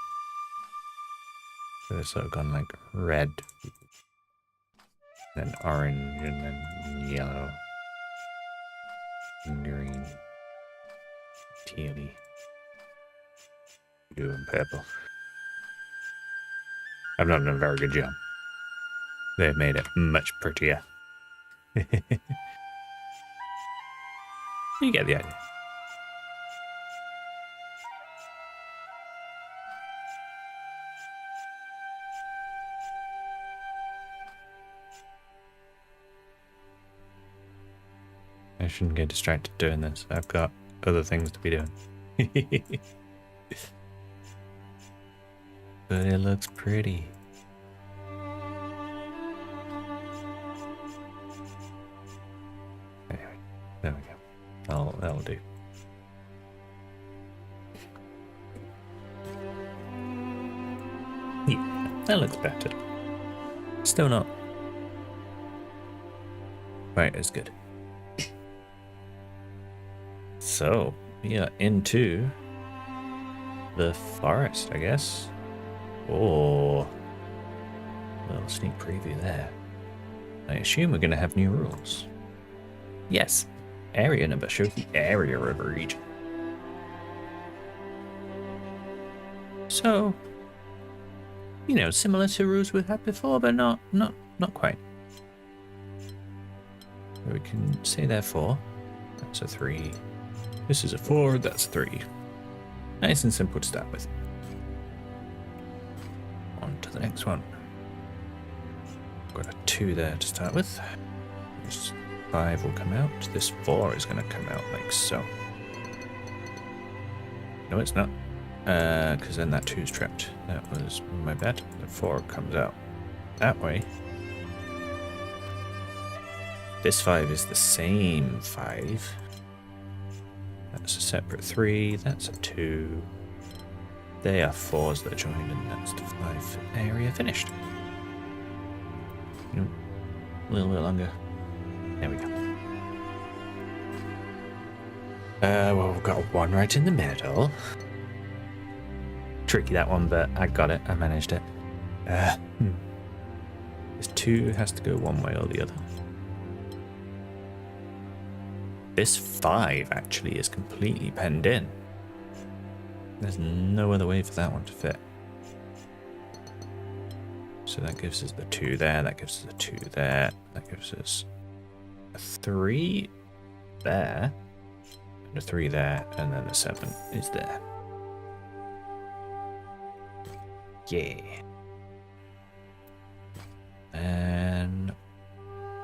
So it's sort of gone like red, then orange, and then yellow, and green, tealy, blue, and purple. I've not done a very good job. They've made it much prettier. You get the idea. I shouldn't get distracted doing this. I've got other things to be doing. But it looks pretty. Anyway, there we go. That'll do. Yeah, that looks better. Still not quite as good. So, we are into the forest, I guess. Oh, little sneak preview there. I assume we're going to have new rules. Yes, area number shows the area of a region. So, you know, similar to rules we've had before, but not quite. So we can say therefore, that's a 3. This is a 4, that's 3. Nice and simple to start with. On to the next one. Got a 2 there to start with. This 5 will come out. This 4 is going to come out like so. No, it's not. Because then that 2 is trapped. That was my bad. The 4 comes out that way. This 5 is the same 5. That's a separate 3, that's a 2. They are 4s that are joined, and that's the 5 area finished. Nope. A little bit longer. There we go. Well, we've got 1 right in the middle. Tricky that one, but I got it. I managed it. This 2 has to go one way or the other. This 5 actually is completely penned in. There's no other way for that one to fit. So that gives us the 2 there, that gives us a 2 there, that gives us a 3 there, and a 3 there, and then a 7 is there. Yeah. And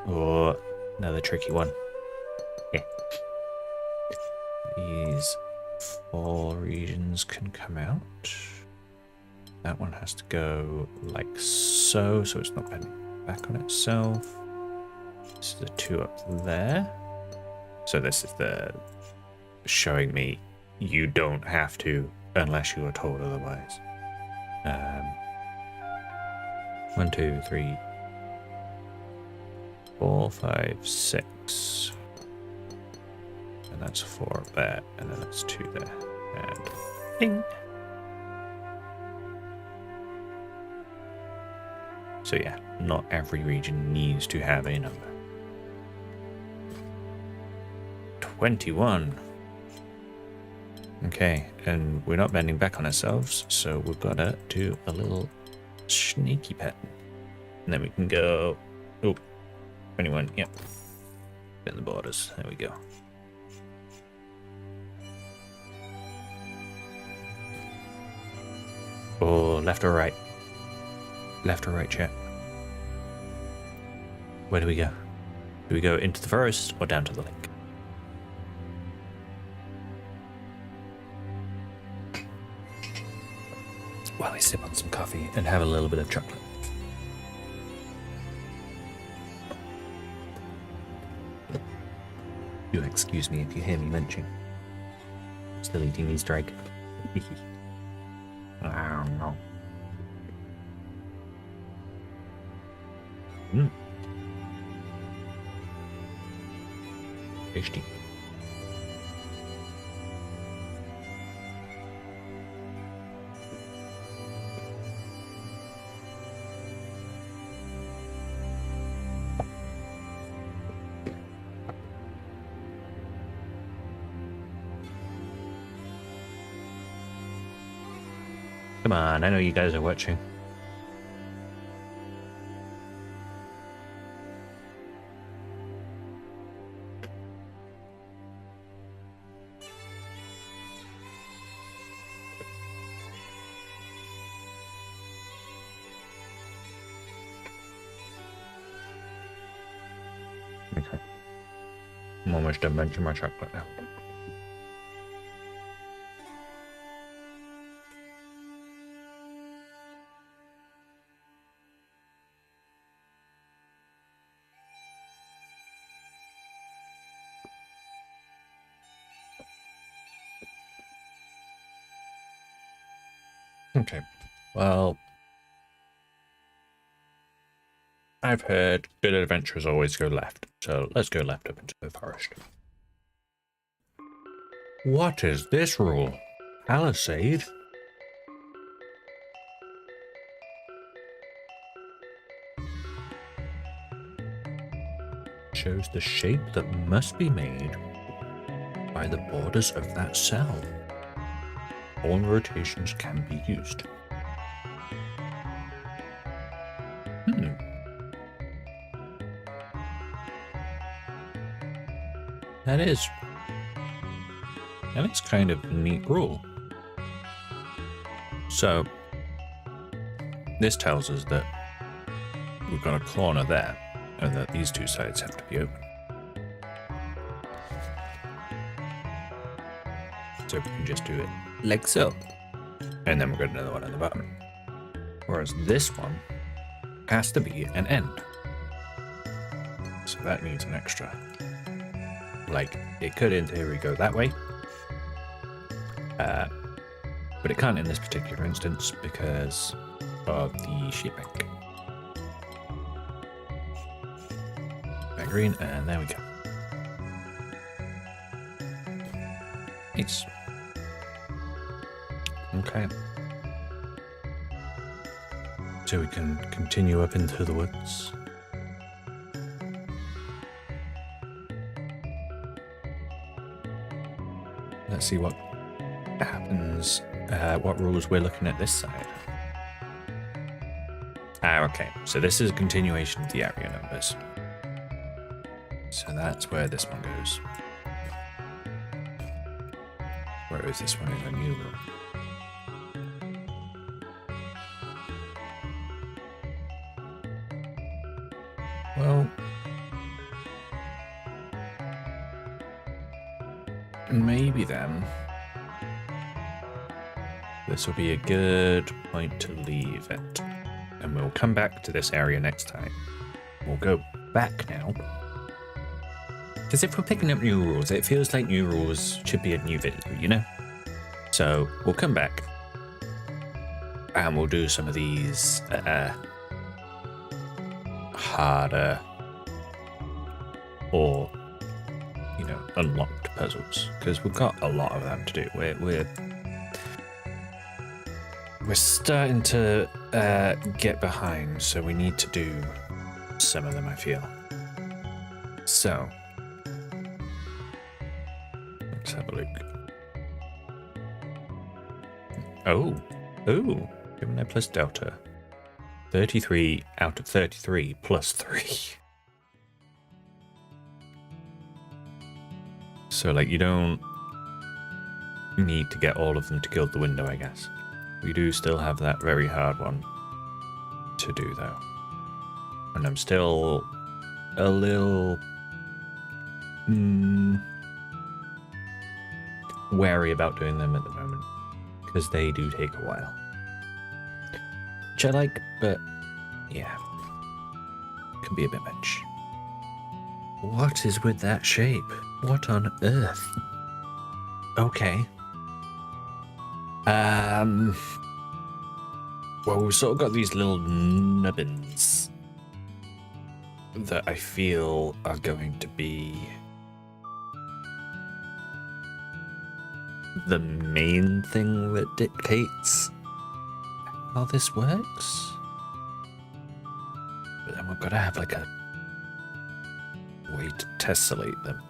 another tricky one. Yeah. These 4 regions can come out. That one has to go like so it's not bending back on itself. This is a 2 up there. So this is the showing me you don't have to unless you are told otherwise. 1, 2, 3, 4, 5, 6. And that's 4 up there, and then that's 2 there. And ding. So yeah, not every region needs to have a number. 21. Okay, and we're not bending back on ourselves, so we've got to do a little sneaky pattern. And then we can go, 21, yep. Bend the borders, there we go. Oh, left or right? Left or right, chat? Where do we go? Do we go into the forest or down to the lake? While I sip on some coffee and have a little bit of chocolate. You'll excuse me if you hear me munching. Still eating Easter egg. I don't know. Tasty. Come on, I know you guys are watching. Okay. I'm almost done munching my chocolate now. Okay, well, I've heard good adventurers always go left, so let's go left up into the forest. What is this rule? Palisade? Shows the shape that must be made by the borders of that cell. All rotations can be used. That is kind of a neat rule. So this tells us that we've got a corner there and that these two sides have to be open. So we can just do it like so. And then we've got another one at the bottom. Whereas this one has to be an end. So that needs an extra. Like, it could in theory go that way. But it can't in this particular instance because of the sheet bank. That green, and there we go. Nice. Okay. So we can continue up into the woods. Let's see what happens, what rules we're looking at this side. Okay, so this is a continuation of the area numbers. So that's where this one goes. Whereas this one is a new room. Well, maybe then this will be a good point to leave it. And we'll come back to this area next time. We'll go back now. Because if we're picking up new rules, it feels like new rules should be a new video, you know? So we'll come back. And we'll do some of these harder or, you know, unlocked puzzles. Because we've got a lot of them to do. We're starting to get behind, so we need to do some of them, I feel. So, let's have a look. Oh, Gemini plus Delta. 33 out of 33 plus 3. So, like, you don't need to get all of them to gild the window, I guess. We do still have that very hard one to do, though. And I'm still a little wary about doing them at the moment, because they do take a while. Which I like, but yeah, can be a bit much. What is with that shape? What on earth? Okay. Well, we've sort of got these little nubbins that I feel are going to be the main thing that dictates how this works. But then we've got to have like a way to tessellate them.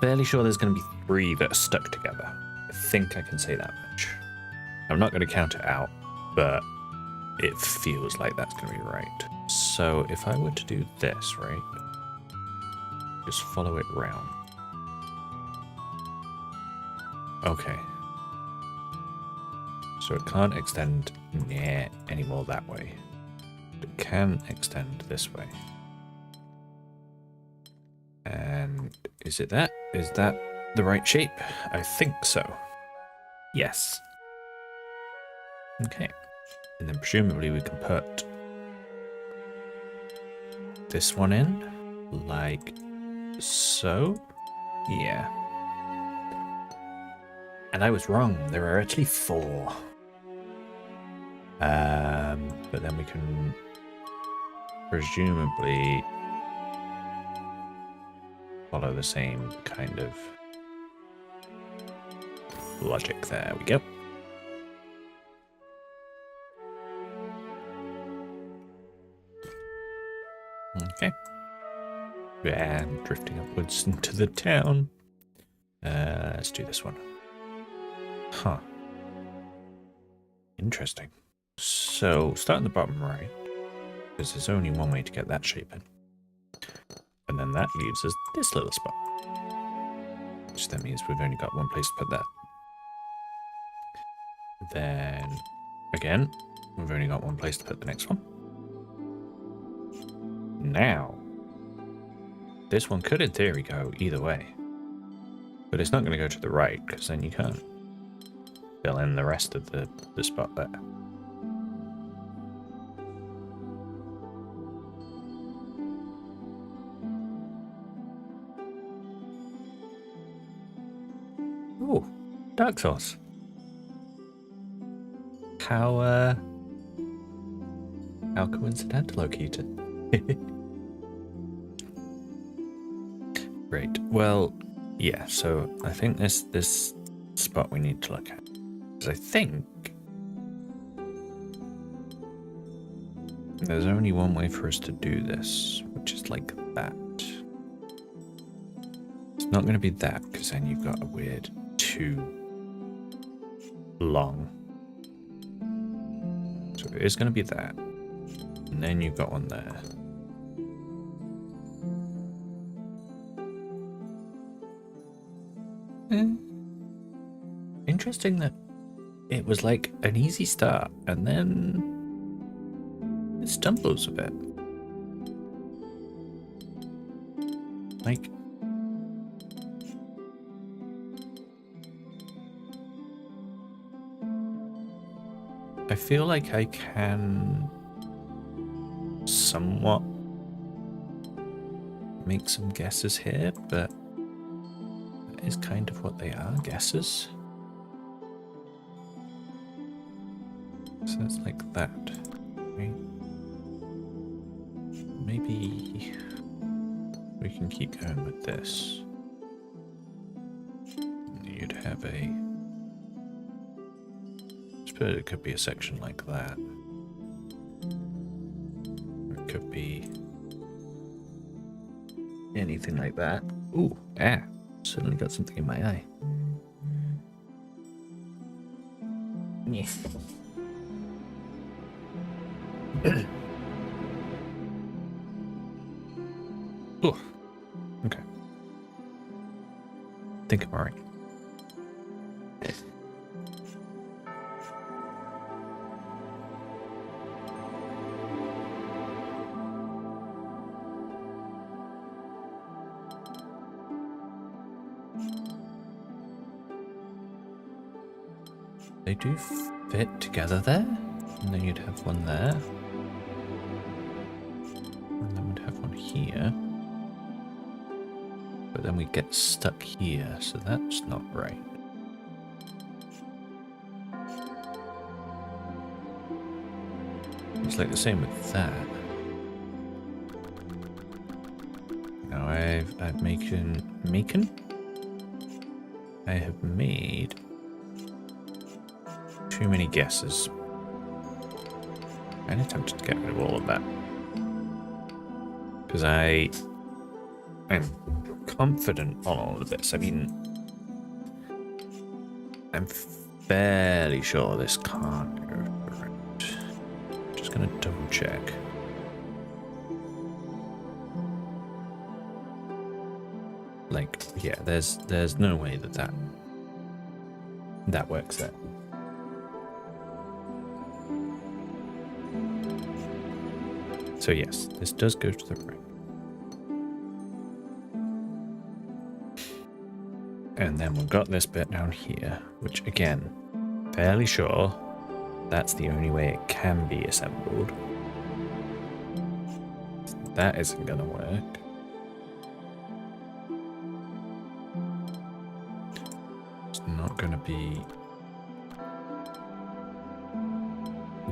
Fairly sure there's going to be 3 that are stuck together. I think I can say that much. I'm not going to count it out, but it feels like that's going to be right. So if I were to do this, right? Just follow it round. Okay. So it can't extend anymore that way. It can extend this way. And is it that? Is that the right shape? I think so. Yes. Okay. And then presumably we can put this one in, like so. Yeah. And I was wrong. There are actually 4. But then we can presumably follow the same kind of logic. There we go. Okay. And drifting upwards into the town. Let's do this one. Huh. Interesting. So, start in the bottom right, because there's only one way to get that shape in. And then that leaves us this little spot. Which then means we've only got one place to put that. Then, again, we've only got one place to put the next one. Now, this one could in theory go either way. But it's not going to go to the right, because then you can't fill in the rest of the spot there. Ooh, dark sauce. How coincidental, Okita. Great. Well, yeah, so I think this spot we need to look at. Because I think there's only one way for us to do this, which is like that. It's not going to be that, because then you've got a weird too long. So it is going to be that. And then you've got one there. Interesting that it was like an easy start and then it stumbles a bit. Like, I feel like I can somewhat make some guesses here, but that is kind of what they are, guesses. So it's like that, right? Maybe we can keep going with this. You'd have a... I suppose it could be a section like that. Or it could be anything like that. Ooh, suddenly got something in my eye. Yeah. Oh, okay. I think I'm alright. They do fit together there, and then you'd have one there, and then we'd have one here. But then we get stuck here, so that's not right. It's like the same with that. Now I have made too many guesses. I'm tempted to get rid of all of that. Because I'm confident on all of this. I mean, I'm fairly sure this can't go correct. Just gonna double check. Like, yeah, there's no way that works there. So yes, this does go to the right. And then we've got this bit down here, which again, fairly sure that's the only way it can be assembled. That isn't gonna work. It's not gonna be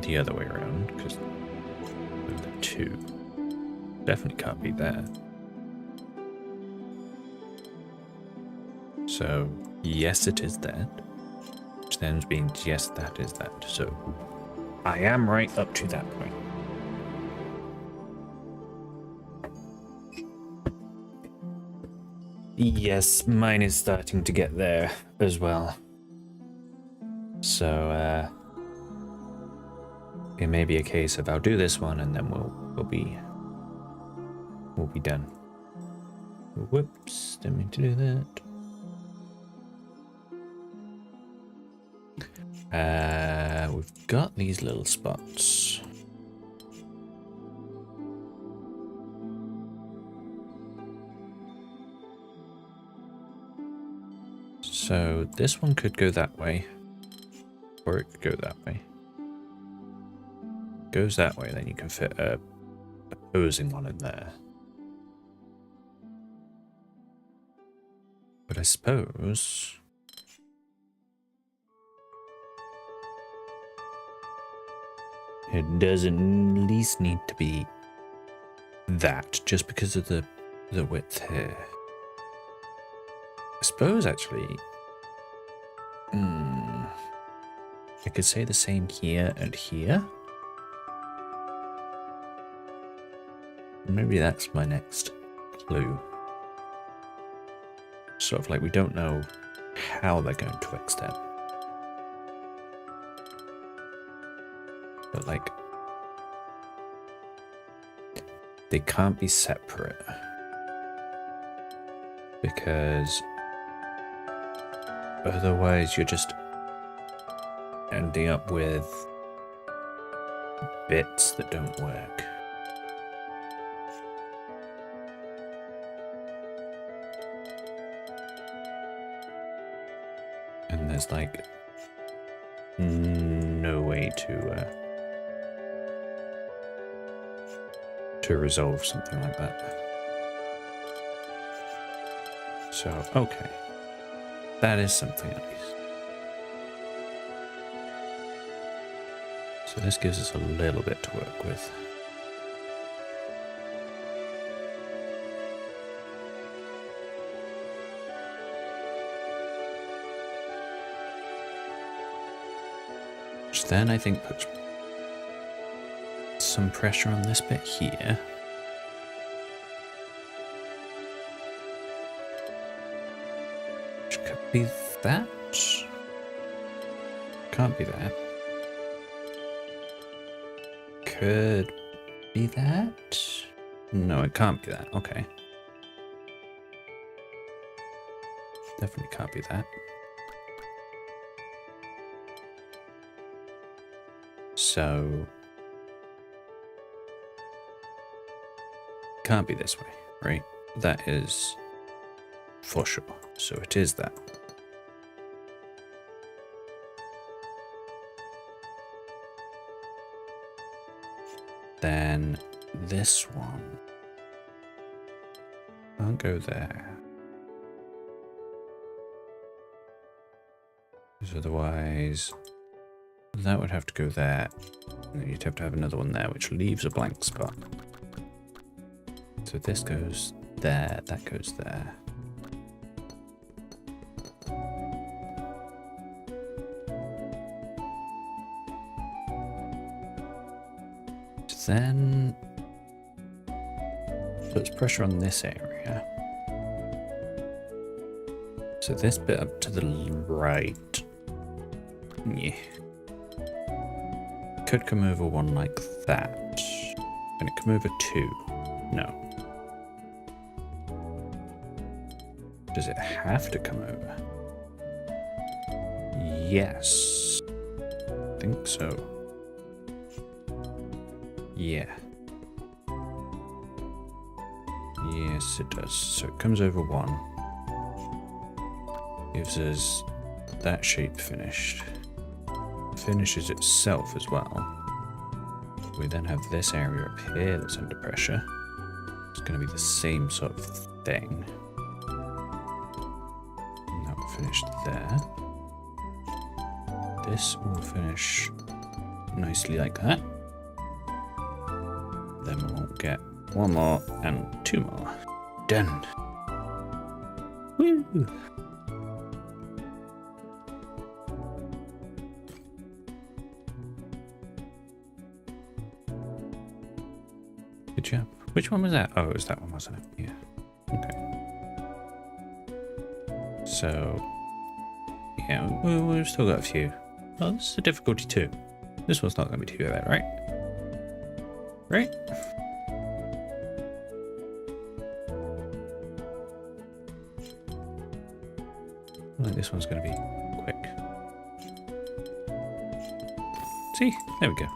the other way around, because the two definitely can't be there. So yes, it is that, which then means yes, that is that. So I am right up to that point. Yes, mine is starting to get there as well. So it may be a case of I'll do this one and then we'll be done. Whoops, didn't mean to do that. We've got these little spots. So this one could go that way, or it could go that way. Goes that way, then you can fit a opposing one in there. But I suppose it doesn't at least need to be that, just because of the width here. I suppose actually, I could say the same here and here. Maybe that's my next clue. Sort of like we don't know how they're going to extend. But like, they can't be separate. Because Otherwise, you're just ending up with bits that don't work. And there's like no way to resolve something like that. So, okay. That is something at least. So this gives us a little bit to work with. Which then I think puts some pressure on this bit here. Which could be that. Can't be that. Could be that? No, it can't be that. Okay. Definitely can't be that. So can't be this way, right? That is for sure. So it is that. Then this one can't go there. Because otherwise that would have to go there. And then you'd have to have another one there, which leaves a blank spot. So this goes there, that goes there. Then puts pressure on this area. So this bit up to the right, yeah, could come over one like that. Can it come over two? No. Does it have to come over? Yes. I think so. Yeah. Yes, it does. So it comes over one. Gives us that shape finished. Finishes itself as well. We then have this area up here that's under pressure. It's going to be the same sort of thing. And that will finish there. This will finish nicely like that. Then we'll get one more and two more. Done. Woo! Good job. Which one was that? Oh, it was that one, wasn't it? Yeah. Okay. So, yeah, we've still got a few. Oh, this is a difficulty 2. This one's not going to be too bad, right? Right? I think this one's going to be quick. See? There we go.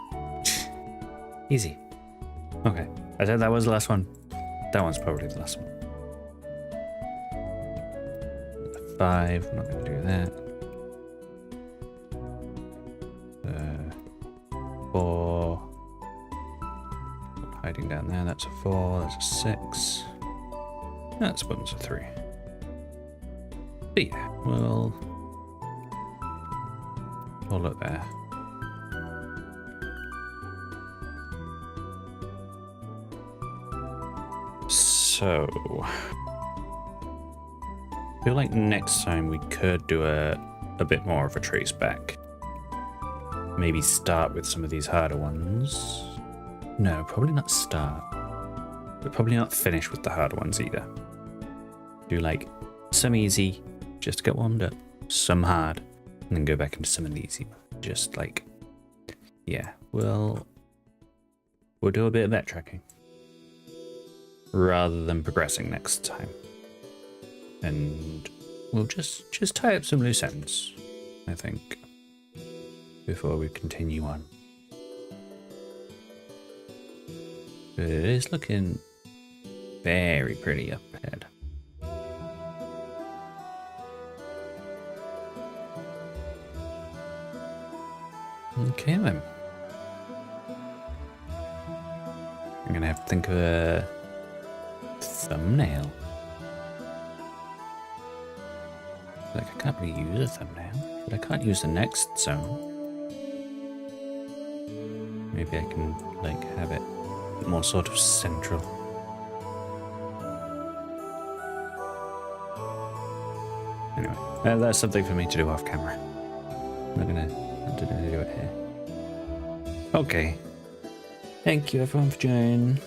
Easy. Okay. I said that was the last one. That one's probably the last one. 5. We're not going to do that. 4. Hiding down there. That's a 4. That's a 6. That's one's a 3. But yeah, we'll look there. So, I feel like next time we could do a bit more of a trace back. Maybe start with some of these harder ones. No, probably not start. But probably not finish with the harder ones either. Do like some easy, just to get warmed up. Some hard, and then go back into some of the easy. Just like, yeah, we'll do a bit of backtracking. Rather than progressing next time. And we'll just tie up some loose ends, I think, before we continue on. But it is looking very pretty up ahead. Okay then. I'm gonna have to think of a thumbnail. Like, I can't really use a thumbnail, but I can't use the next zone. Maybe I can, like, have it more sort of central. Anyway, that's something for me to do off camera. I'm not gonna do it here. Okay. Thank you everyone for joining.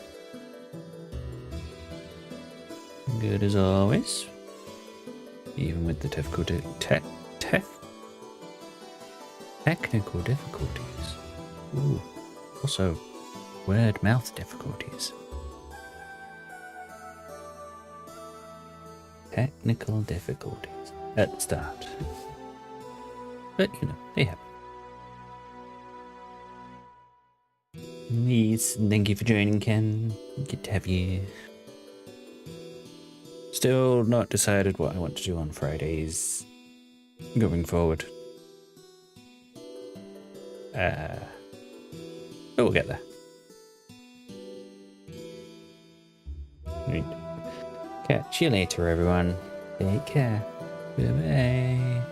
Good as always. Even with the technical difficulties. Ooh. Also, word mouth difficulties. Technical difficulties at the start. But, you know, they happen. Yes, thank you for joining, Ken. Good to have you. Still not decided what I want to do on Fridays going forward. But we'll get there. Right. Catch you later, everyone. Take care. Bye-bye.